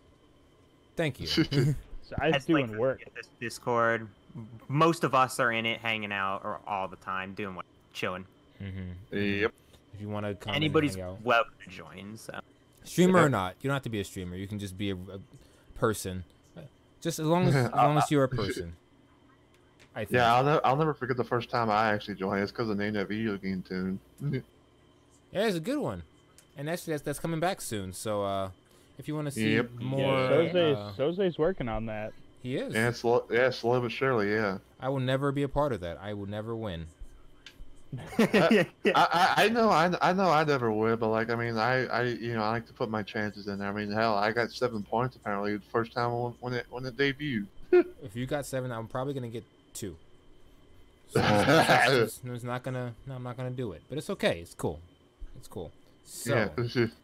Thank you. So I was That's like doing work. this Discord. Most of us are in it, hanging out, or all the time, doing what, chilling. Mm-hmm. Yep. If you want to comment, Anybody's and hang out. welcome to join. So. Streamer or Yep. not, you don't have to be a streamer. You can just be a person. Just as long as you're a person. I think. Yeah, I'll never forget the first time I actually joined. It's because of the name of that video game tune. Yeah, it's a good one, and actually that's coming back soon. So if you want to see Yep. more, Yeah, Soze's working on that. he is. Yeah, slow but surely, yeah. I will never be a part of that. I will never win. I know I never would, but like I mean I like to put my chances in there. I mean hell, I got 7 points apparently the first time when it debuted. If you got 7, I'm probably gonna get 2. So it's not gonna. No, I'm not gonna do it. But it's okay. It's cool. It's cool. So Yeah,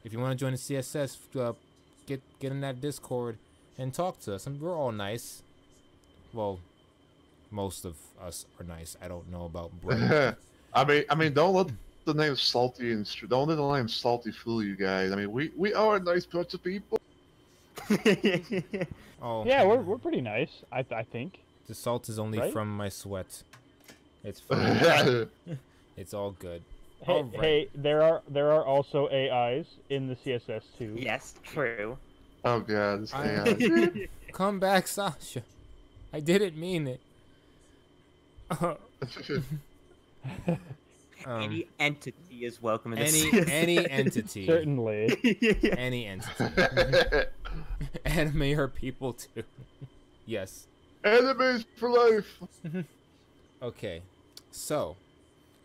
if you want to join the CSS, get in that Discord and talk to us. And we're all nice. Well, most of us are nice. I don't know about Brett. I mean don't let the name Salty don't let the name Salty fool you guys. I mean we are a nice bunch of people. Oh, Yeah, we're pretty nice. I think. the salt is only Right? from my sweat. It's fine. It's all good. Hey, All right. hey, there are also AIs in the CSS too. Yes, true. Oh god, this I- AI. Come back, Sasha. I didn't mean it. Any entity is welcome in the any CSS. any entity, Certainly. any entity, anime or people too. Yes. Enemies for life. Okay. So,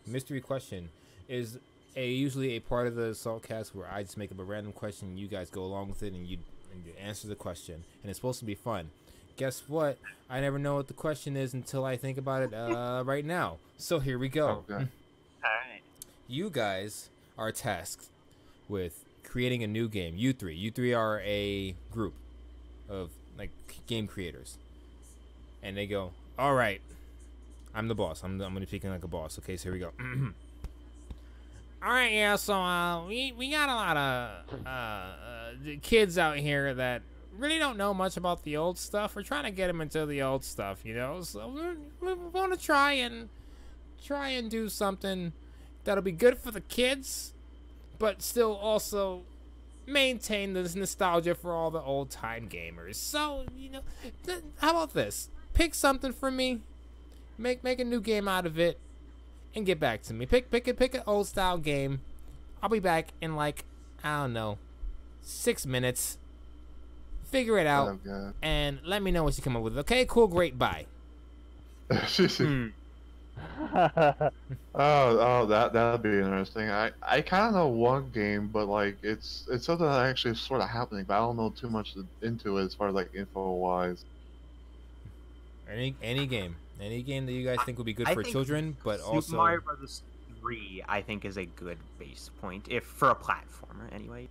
mystery question is usually a part of the Saltcast where I just make up a random question and you guys go along with it and you answer the question, and it's supposed to be fun. Guess what? I never know what the question is until I think about it right now. So here we go. Okay. Alright. You guys are tasked with creating a new game. You three are a group of like game creators, and they go, "All right, I'm the boss. I'm gonna be speaking like a boss." Okay, so here we go. All right, yeah. So we got a lot of kids out here that really don't know much about the old stuff. We're trying to get them into the old stuff, you know. So we want to try and do something that'll be good for the kids, but still also maintain this nostalgia for all the old time gamers. So you know, how about this? Pick something for me. Make a new game out of it. And get back to me. Pick an old style game. I'll be back in like, I don't know, 6 minutes. Figure it out and let me know what you come up with. Okay, cool, great, bye. That'd be interesting. I kind of know one game, but like it's something that actually is sort of happening, but I don't know too much into it as far as like info wise. Any game that you guys think would be good for children, but also Super Mario Bros. 3, I think, is a good base point if for a platformer anyway.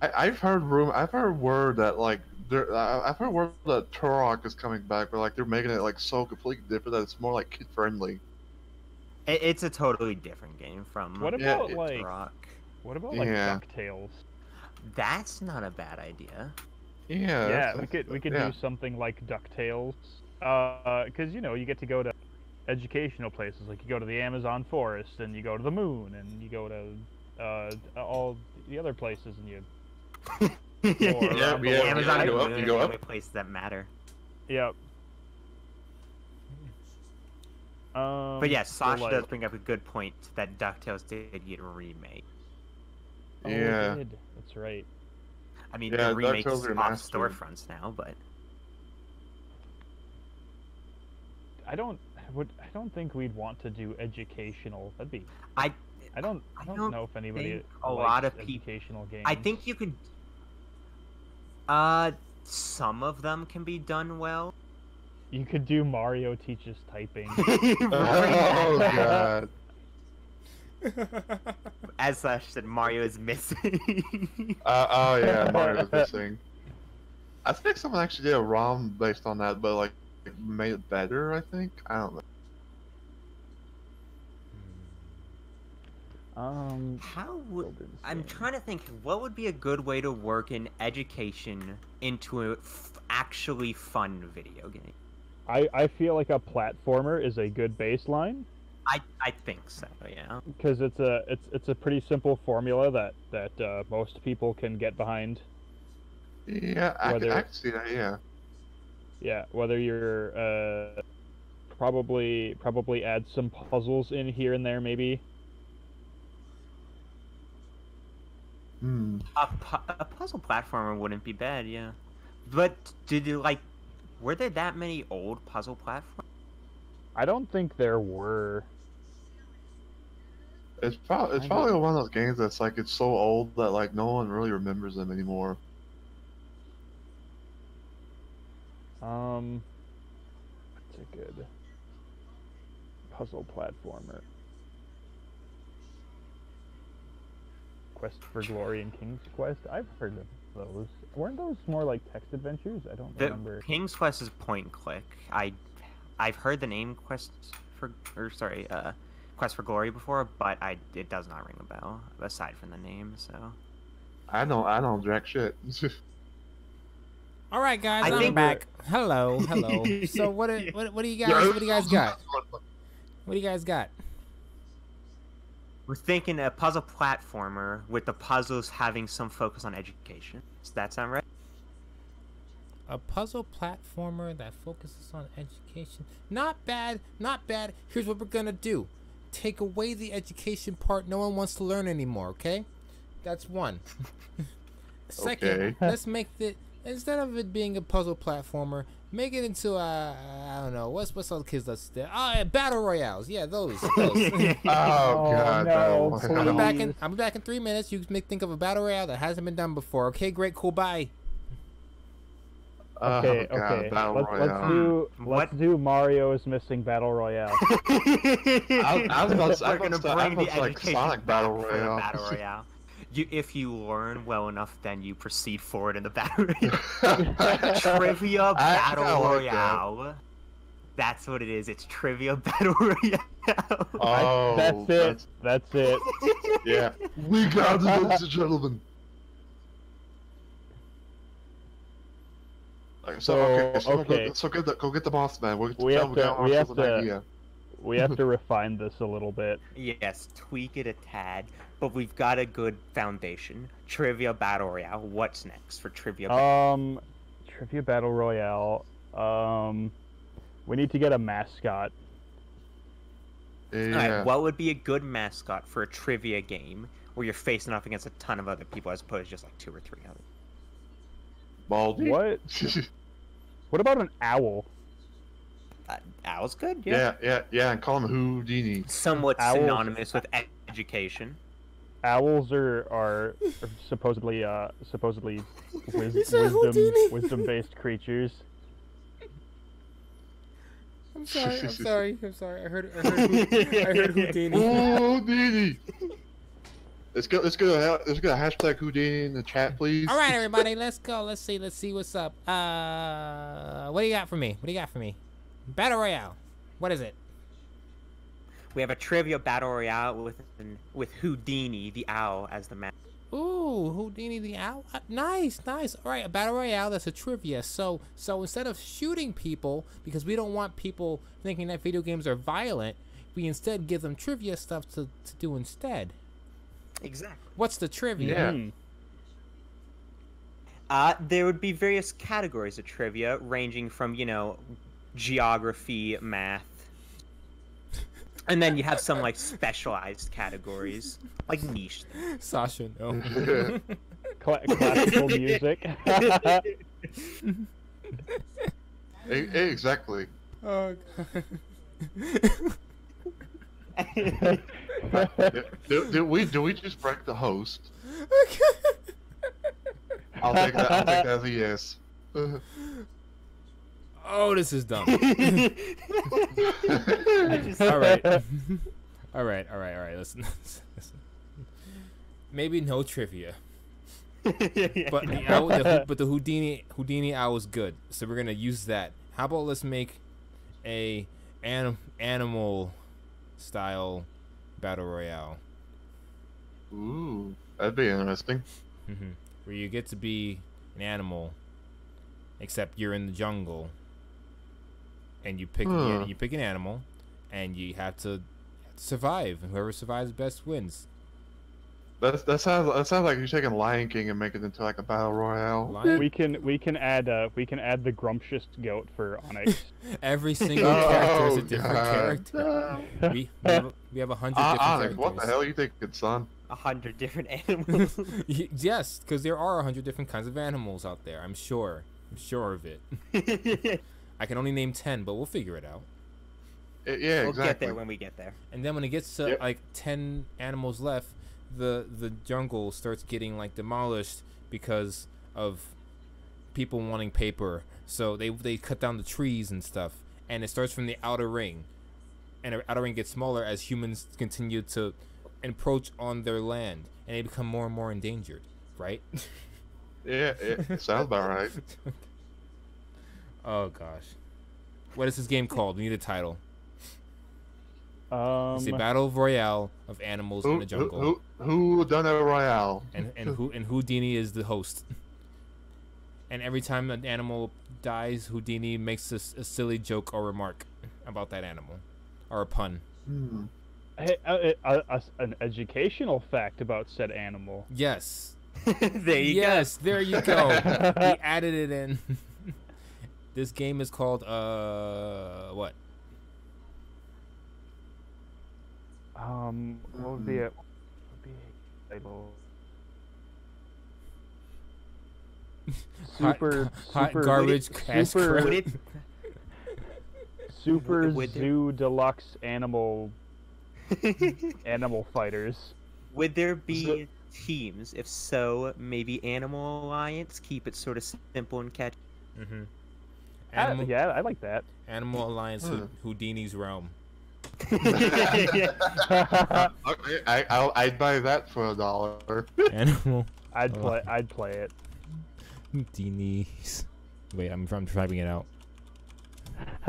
I've heard word that like I've heard word that Turok is coming back, but like they're making it like so completely different that it's more like kid friendly. It's a totally different game from What about Turok. What about like DuckTales? That's not a bad idea. Yeah, we could do something like DuckTales, because you know you get to go to educational places, like you go to the Amazon forest, and you go to the moon, and you go to all the other places, and you. Amazon you go up, is you the go only up. places that matter. Yep. But yeah, Sasha like- does bring up a good point that DuckTales did get a remake. Oh, Yeah. it did. That's right. I mean, Yeah, the remake's DuckTales off remastered. storefronts now, but I don't think we'd want to do educational. That'd be. I don't don't know if anybody think likes a lot of educational games. I think you could. Some of them can be done well. you could do Mario teaches typing. Oh god. As Sash said, Mario is missing. Oh yeah, Mario was missing. I think someone actually did a ROM based on that, but like made it better. I think I don't know. How would Children's I'm game. trying to think what would be a good way to work in education into a actually fun video game? I feel like a platformer is a good baseline I think so, yeah. because it's a pretty simple formula that most people can get behind. Yeah, I Whether- can see that. Yeah. Yeah, whether you're probably add some puzzles in here and there maybe. Hmm. A puzzle platformer wouldn't be bad, yeah. But were there that many old puzzle platforms? I don't think there were. It's probably one of those games that's like it's so old that like no one really remembers them anymore. What's a good puzzle platformer? Quest for Glory and King's Quest? I've heard of those. Weren't those more like text adventures? I don't The remember. King's Quest is point and click. I've heard the name Quest for Glory before, but it does not ring a bell aside from the name. So I don't jack shit. All right, guys, I I'm think back. Hello. So what do you guys got? What do you guys got? we're thinking a puzzle platformer with the puzzles having some focus on education. Does that sound right? A puzzle platformer that focuses on education. Not bad. Here's what we're gonna do. Take away the education part no one wants to learn anymore, okay? That's one. Second, Okay. let's make it, instead of it being a puzzle platformer, make it into I don't know, what's all the kids that's there? Battle Royales. Yeah, those. Oh god, no, that please. one. I'll be back in 3 minutes. You think of a Battle Royale that hasn't been done before. Okay, great, cool, bye. Okay, Oh, God, okay. Battle Let's do Mario is missing Battle Royale. I was about to say, We're gonna bring the like education Sonic Battle back for the Royale. Battle Royale. If you learn well enough, then you proceed forward in the Battle Royale. Trivia I Battle like that. Royale. That's what it is. It's Trivia Battle Royale. Oh, That's it. That's it. Yeah. We got it, ladies and gentlemen. Go get the boss man. We have idea. to refine this a little bit. Yes, tweak it a tad, but we've got a good foundation. Trivia Battle Royale. What's next for Trivia? Trivia Battle Royale. We need to get a mascot. Yeah. Alright, what would be a good mascot for a trivia game where you're facing off against a ton of other people as opposed to just like 2 or 3 others? Baldy. What? What about an owl? Owl's good, Yeah, and call him Houdini. Somewhat Owls- synonymous with education. Owls are supposedly said Houdini. wisdom-based creatures. I'm sorry. I heard Houdini. Houdini. Let's go a hashtag Houdini in the chat, please. All right, everybody, let's go. Let's see what's up. What do you got for me? Battle Royale. What is it? We have a Trivia Battle Royale with Houdini, the owl, as the man. Ooh, Houdini the owl. Nice. All right, a battle royale. That's a trivia. So instead of shooting people, because we don't want people thinking that video games are violent, we instead give them trivia stuff to do instead. Exactly. What's the trivia? Yeah. There would be various categories of trivia, ranging from geography, math, and then you have some like specialized categories, like niche. Sasha, no. Classical music. Exactly. Oh, God. Do we just break the host? I'll take that as a yes. Oh, this is dumb. All right. Listen. Maybe no trivia. But the Houdini owl is good, so we're gonna use that. How about let's make a animal style battle royale? Ooh, that'd be interesting. Where you get to be an animal, except you're in the jungle, and you pick an animal, and you have to survive, and whoever survives best wins. That sounds like you're taking Lion King and making it into like a battle royale. We can add the grumptious goat for Onyx. Every single character is a different character. We have 100 different characters. What the hell are you thinking, son? 100 different animals. Yes, because there are 100 different kinds of animals out there. I'm sure of it. I can only name 10, but we'll figure it out. Yeah, We'll exactly. get there when we get there. And then when it gets to like 10 animals left, the jungle starts getting like demolished because of people wanting paper. So they cut down the trees and stuff, and it starts from the outer ring, and the outer ring gets smaller as humans continue to encroach on their land, and they become more and more endangered. Right? Yeah, sounds about right. Oh gosh, what is this game called? We need a title. It's a battle royale of animals in the jungle. Who done a royale? And Houdini is the host. And every time an animal dies, Houdini makes a silly joke or remark about that animal, or a pun. Hey, an educational fact about said animal. Yes. There you go. Yes, there you go. We added it in. This game is called what? What would be a title? Hot garbage cash super grab. Super Would there- Zoo Deluxe Animal Fighters. Would there be teams? If so, maybe Animal Alliance. Keep it sort of simple and catchy. Yeah, I like that. Animal Alliance Houdini's Realm. Okay, I'd buy that for $1. Animal I'd play it. Houdini's. Wait, I'm typing it out.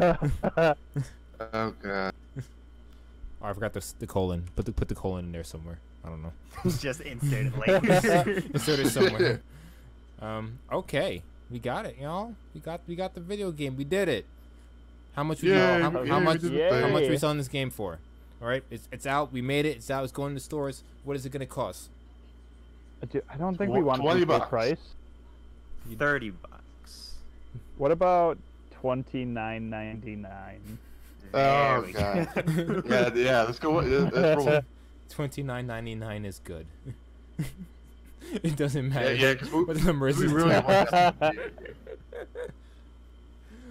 Oh god. Oh, I forgot the colon. Put the colon in there somewhere. I don't know. Just insert it later. Insert it somewhere. Okay, we got it, y'all. We got the video game. We did it. How much? Yeah, How much? we did the How much thing. we selling this game for? All right, it's out. We made it. It's out. It's going to stores. What is it gonna cost? I don't think we want $20 the bucks. price. $30. What about $29.99? Oh we god. go. Yeah. Let's go. Let's roll. $29.99 is good. It doesn't matter Yeah, 'cause what the number is. we it's really good. want that.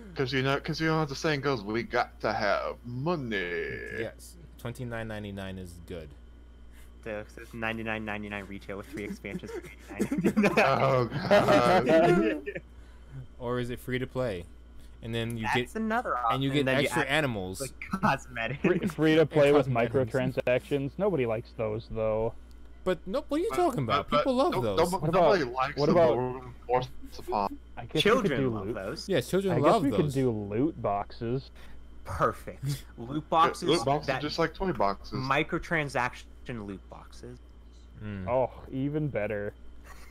Because you know, the saying goes, we got to have money. Yes, $29.99 is good. So it's $99.99 retail with 3 expansions for Oh $89. god. Or is it free to play? And then you That's get another option. and you get then extra add, animals. like cosmetic. Free to play with cosmetics. microtransactions. Nobody likes those though. But no, what are you talking about? But People love no- those. Nobody likes what them, about- but we're forced upon. I guess we could Children do love loot. those. Yeah, children I guess love we could those. do loot boxes. Perfect. Loot boxes. Loot boxes that just like toy boxes. microtransaction loot boxes. Mm. Oh, even better.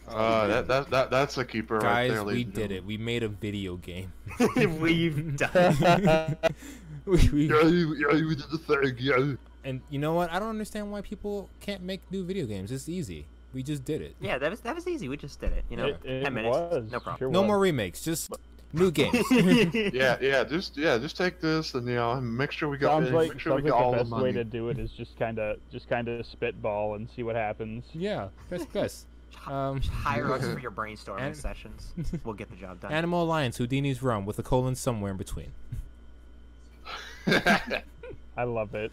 That's a keeper right Guys, there. we ladies and did it. We made a video game. We've done. we, gentlemen. We did the thing, yeah. and you know what? I don't understand why people can't make new video games. It's easy. We just did it. Yeah, that was easy. We just did it. You know, It 10 minutes, was. no problem. Sure No was. more remakes. Just new games. Just take this and make sure we got Sounds like, make sure we sounds got like all the the best money. way to do it is just kind of spitball and see what happens. Yeah, best. Hire us for your brainstorming and- sessions. We'll get the job done. Animal Alliance, Houdini's Realm, with a colon somewhere in between. I love it.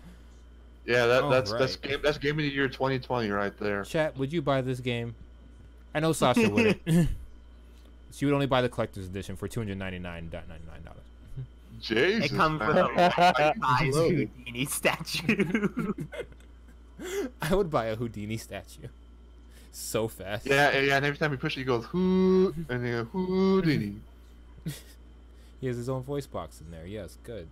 Yeah, that's Alright. that's game of the year 2020 right there. Chat, would you buy this game? I know Sasha wouldn't. She would only buy the collector's edition for $299.99. Jesus. It comes with man. a size Hello. Houdini statue. I would buy a Houdini statue. So fast. Yeah, and every time he pushes, he goes who, and he goes Houdini. He has his own voice box in there. Yes, good.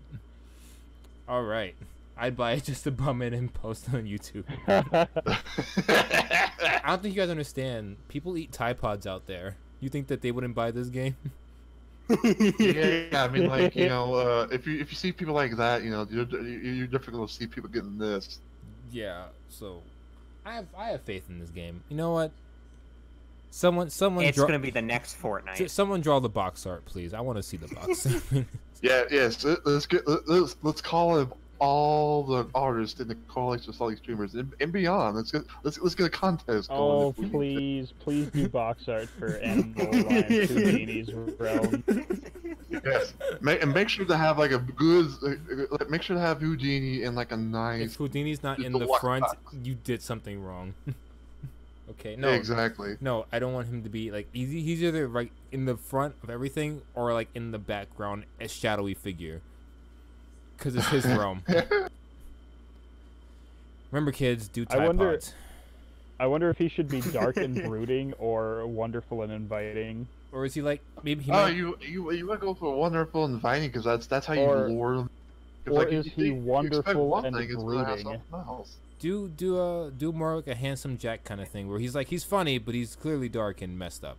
All right. I'd buy it just to bum it and post it on YouTube. I don't think you guys understand. People eat Tide Pods out there. You think that they wouldn't buy this game? Yeah, I mean, like, if you see people like that, you're difficult to see people getting this. Yeah. So, I have faith in this game. You know what? Someone It's draw. gonna be the next Fortnite. Someone draw the box art, please. I want to see the box. Yeah, yes. Let's call him all the artists in the coalition of Solid Streamers and beyond. Let's get a contest going. Oh, if we need to. please do box art for Animal Alliance Houdini's Realm. Yes, make sure to have like a good. Make sure to have Houdini in like a If nice. Houdini's not in the the what front, box. you did something wrong. Okay, no. Exactly. No, I don't want him to be like he's either right in the front of everything or like in the background, a shadowy figure. Cause it's his realm. Remember, kids, do I Tide wonder- Pods. I wonder if he should be dark and brooding or wonderful and inviting. Or is he like maybe he Oh, might? you want to go for wonderful and inviting because that's how Or- you lure them. 'Cause, or like, is you- he you expect wonderful one and thing, it's gonna have brooding? something else. Do more like a Handsome Jack kind of thing, where he's like he's funny, but he's clearly dark and messed up.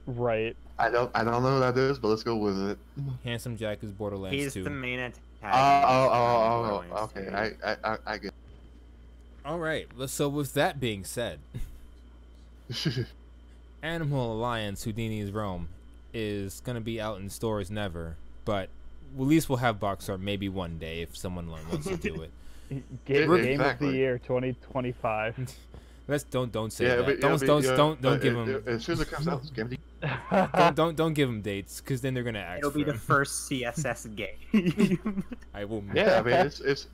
Right. I don't know who that is, but let's go with it. Handsome Jack is Borderlands He's 2. the main antagonist. Oh, in Borderlands okay. 2. I get. All right. So with that being said, Animal Alliance Houdini's Realm is gonna be out in stores never, but at least we'll have box art maybe one day if someone wants to do it. Game of Exactly. the year 2025. Let's don't say Yeah, that. but- Don't give them As soon as it comes out, it's game. don't give them dates because then they're gonna ask. It'll be for the it. first CSS game. I will. Yeah, I mean it's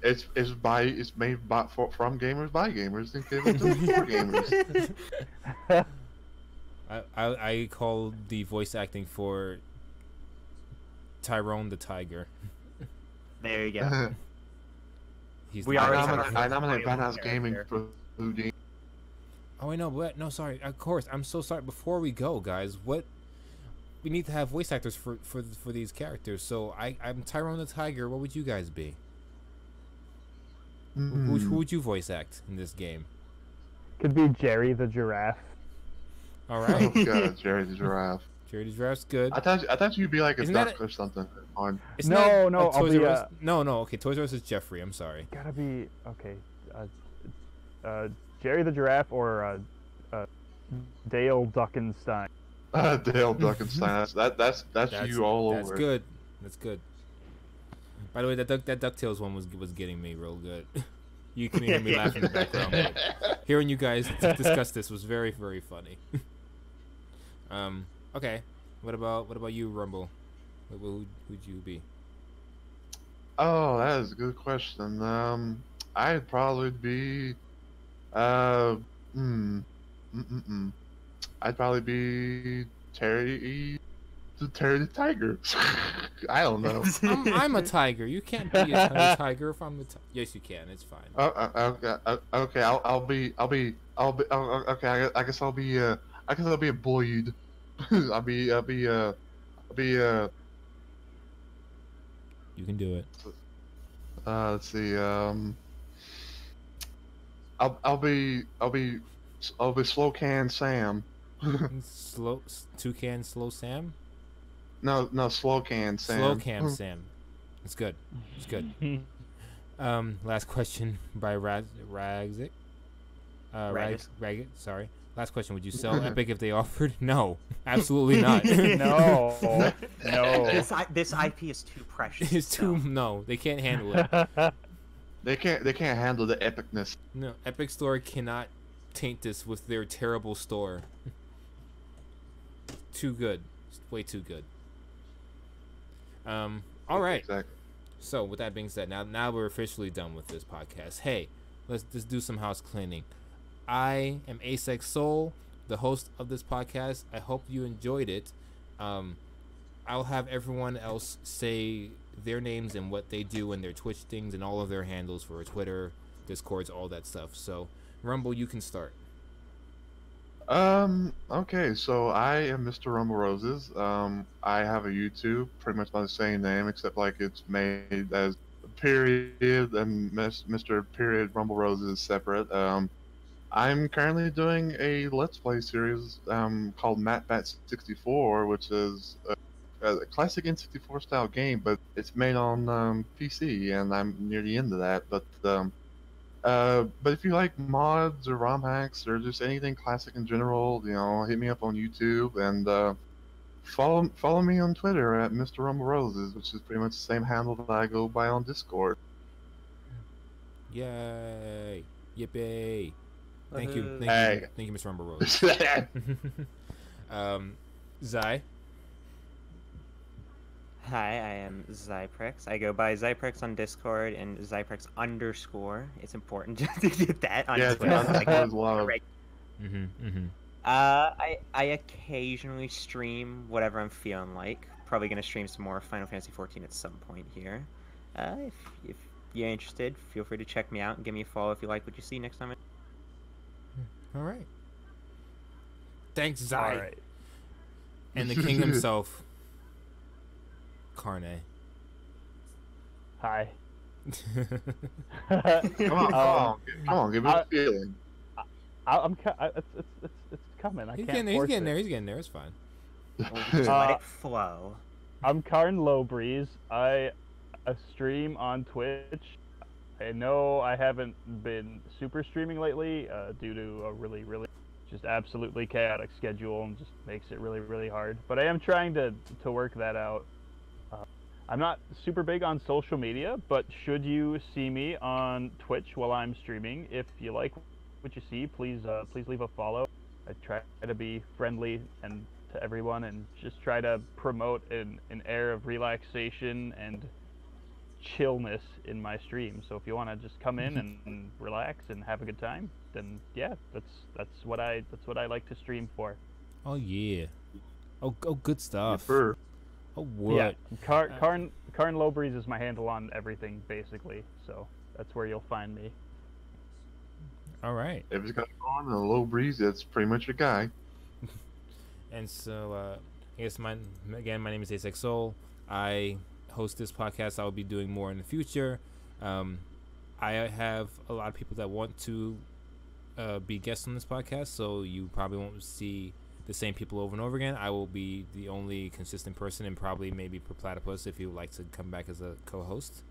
made from gamers by gamers and given to for gamers. I call the voice acting for Tyrone the Tiger. There you go. He's We the- already have I a nominate playable Vanhouse Gaming character. for Houdini. Oh, I know, but no, sorry. Of course, I'm so sorry. Before we go, guys, what we need to have voice actors for these characters. So I'm Tyrone the Tiger. What would you guys be? Who would you voice act in this game? Could be Jerry the Giraffe. All Oh right, god, Jerry the Giraffe. Jerry the Giraffe's good. I thought you'd be like a Isn't that duck or something. On. It's No, not no, a I'll Toys be, R Us. No, okay, Toys R Us is Jeffrey. I'm sorry. Gotta be okay. Jerry the Giraffe or Dale Duckenstein. Dale Duckenstein. That's you all That's over. good. That's good. By the way, that DuckTales one was getting me real good. You can hear me laughing in the background. But hearing you guys discuss this was very, very funny. Okay. What about you, Rumble? Who'd you be? Oh, that is a good question. I'd probably be, I'd probably be Terry the Tiger. I don't know. I'm a tiger. You can't be a tiger if I'm the Yes, you can. It's fine. Okay. I'll be. Okay. I guess I'll be. I guess I'll be a Boyd. I'll be. You can do it. Let's see. I'll be Slow Can Sam. Toucan Slow Sam? No, Slow Can Sam. Slow Cam Sam. It's good. It's good. Last question by Ragzik. Ragged, sorry. Last question. Would you sell Epic if they offered? No. Absolutely not. No. This IP is too precious. It's too no, they can't handle it. They can't handle the epicness. No, Epic Store cannot taint this with their terrible store. Too good. It's way too good. All right. Exactly. So with that being said, now we're officially done with this podcast. Hey, let's just do some house cleaning. I am Asex Soul, the host of this podcast. I hope you enjoyed it. I'll have everyone else say their names and what they do and their Twitch things and all of their handles for Twitter, Discords, all that stuff. So, Rumble, you can start. Okay, so I am Mr. Rumble Roses. I have a YouTube, pretty much by the same name, except like it's made as period and Mr. Period Rumble Roses is separate. I'm currently doing a Let's Play series, called MatBat64, which is a classic N64 style game, but it's made on, PC, and I'm near the end of that, but if you like mods or ROM hacks or just anything classic in general, hit me up on YouTube and follow me on Twitter at Mr. Rumble Roses, which is pretty much the same handle that I go by on Discord. Yay! Yippee! Thank you, Mr. Rumble Roses. Zai. Hi, I am Zyprex. I go by Zyprex on Discord and Zyprex _. It's important to get that on Twitter. I occasionally stream whatever I'm feeling like. Probably gonna stream some more Final Fantasy 14 at some point here. If you're interested, feel free to check me out and give me a follow if you like what you see next time. All right. Thanks, Zai. All right. And the king himself, Carne. Hi. Come on, give me a feeling. It's coming. He's getting there. It's fine. Just let it flow. I'm Karn Lowbreeze. I stream on Twitch. I know I haven't been super streaming lately due to a really just absolutely chaotic schedule and just makes it really hard. But I am trying to work that out. I'm not super big on social media, but should you see me on Twitch while I'm streaming, if you like what you see, please leave a follow. I try to be friendly and to everyone and just try to promote an air of relaxation and chillness in my stream. So if you want to just come in and relax and have a good time, then yeah, that's what I like to stream for. Oh yeah. Oh good stuff. Yipper. Oh what? Yeah, Karn Lowbreeze is my handle on everything basically. So that's where you'll find me. All right. If it's got on a low breeze, that's pretty much your guy. And so I guess my name is Asexsoul. Soul. I host this podcast. I will be doing more in the future. I have a lot of people that want to be guests on this podcast, so you probably won't see the same people over and over again. I will be the only consistent person, and probably maybe Per Platypus if you would like to come back as a co-host.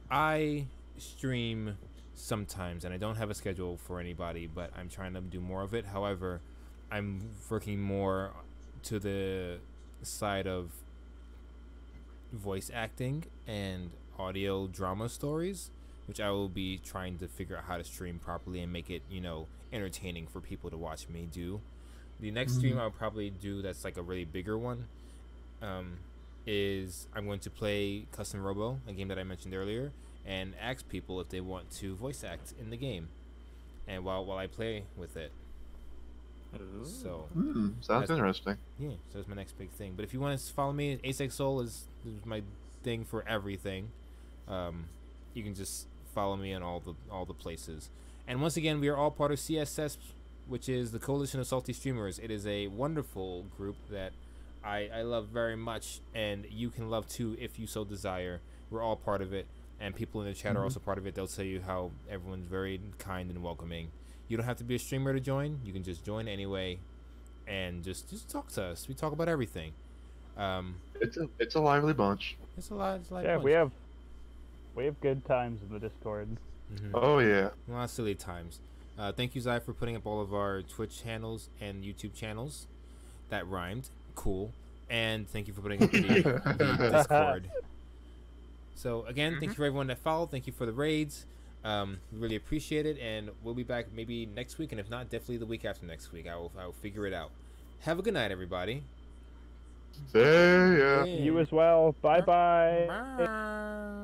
I stream sometimes, and I don't have a schedule for anybody, but I'm trying to do more of it. However, I'm working more to the side of voice acting and audio drama stories, which I will be trying to figure out how to stream properly and make it, entertaining for people to watch me do. The next stream I'll probably do that's like a really bigger one is I'm going to play Custom Robo, a game that I mentioned earlier, and ask people if they want to voice act in the game, and while I play with it. Ooh. So sounds interesting. yeah, so that's my next big thing. But if you want to follow me, Asexsoul is my thing for everything. You can just follow me on all the places. And once again, we are all part of CSS, which is the Coalition of Salty Streamers. It is a wonderful group that I love very much, and you can love too if you so desire. We're all part of it, and people in the chat are also part of it. They'll tell you how everyone's very kind and welcoming. You don't have to be a streamer to join. You can just join anyway, and just talk to us. We talk about everything. It's a lively bunch. It's a lot. It's like Yeah, we have good times in the Discord. Oh yeah. A lot of silly times. Thank you, Zai, for putting up all of our Twitch channels and YouTube channels. That rhymed. Cool. And thank you for putting up the Discord. So again, thank you for everyone that followed. Thank you for the raids. We really appreciate it, and we'll be back maybe next week, and if not, definitely the week after next week. I will figure it out. Have a good night, everybody. See ya. You as well. Bye-bye. Bye.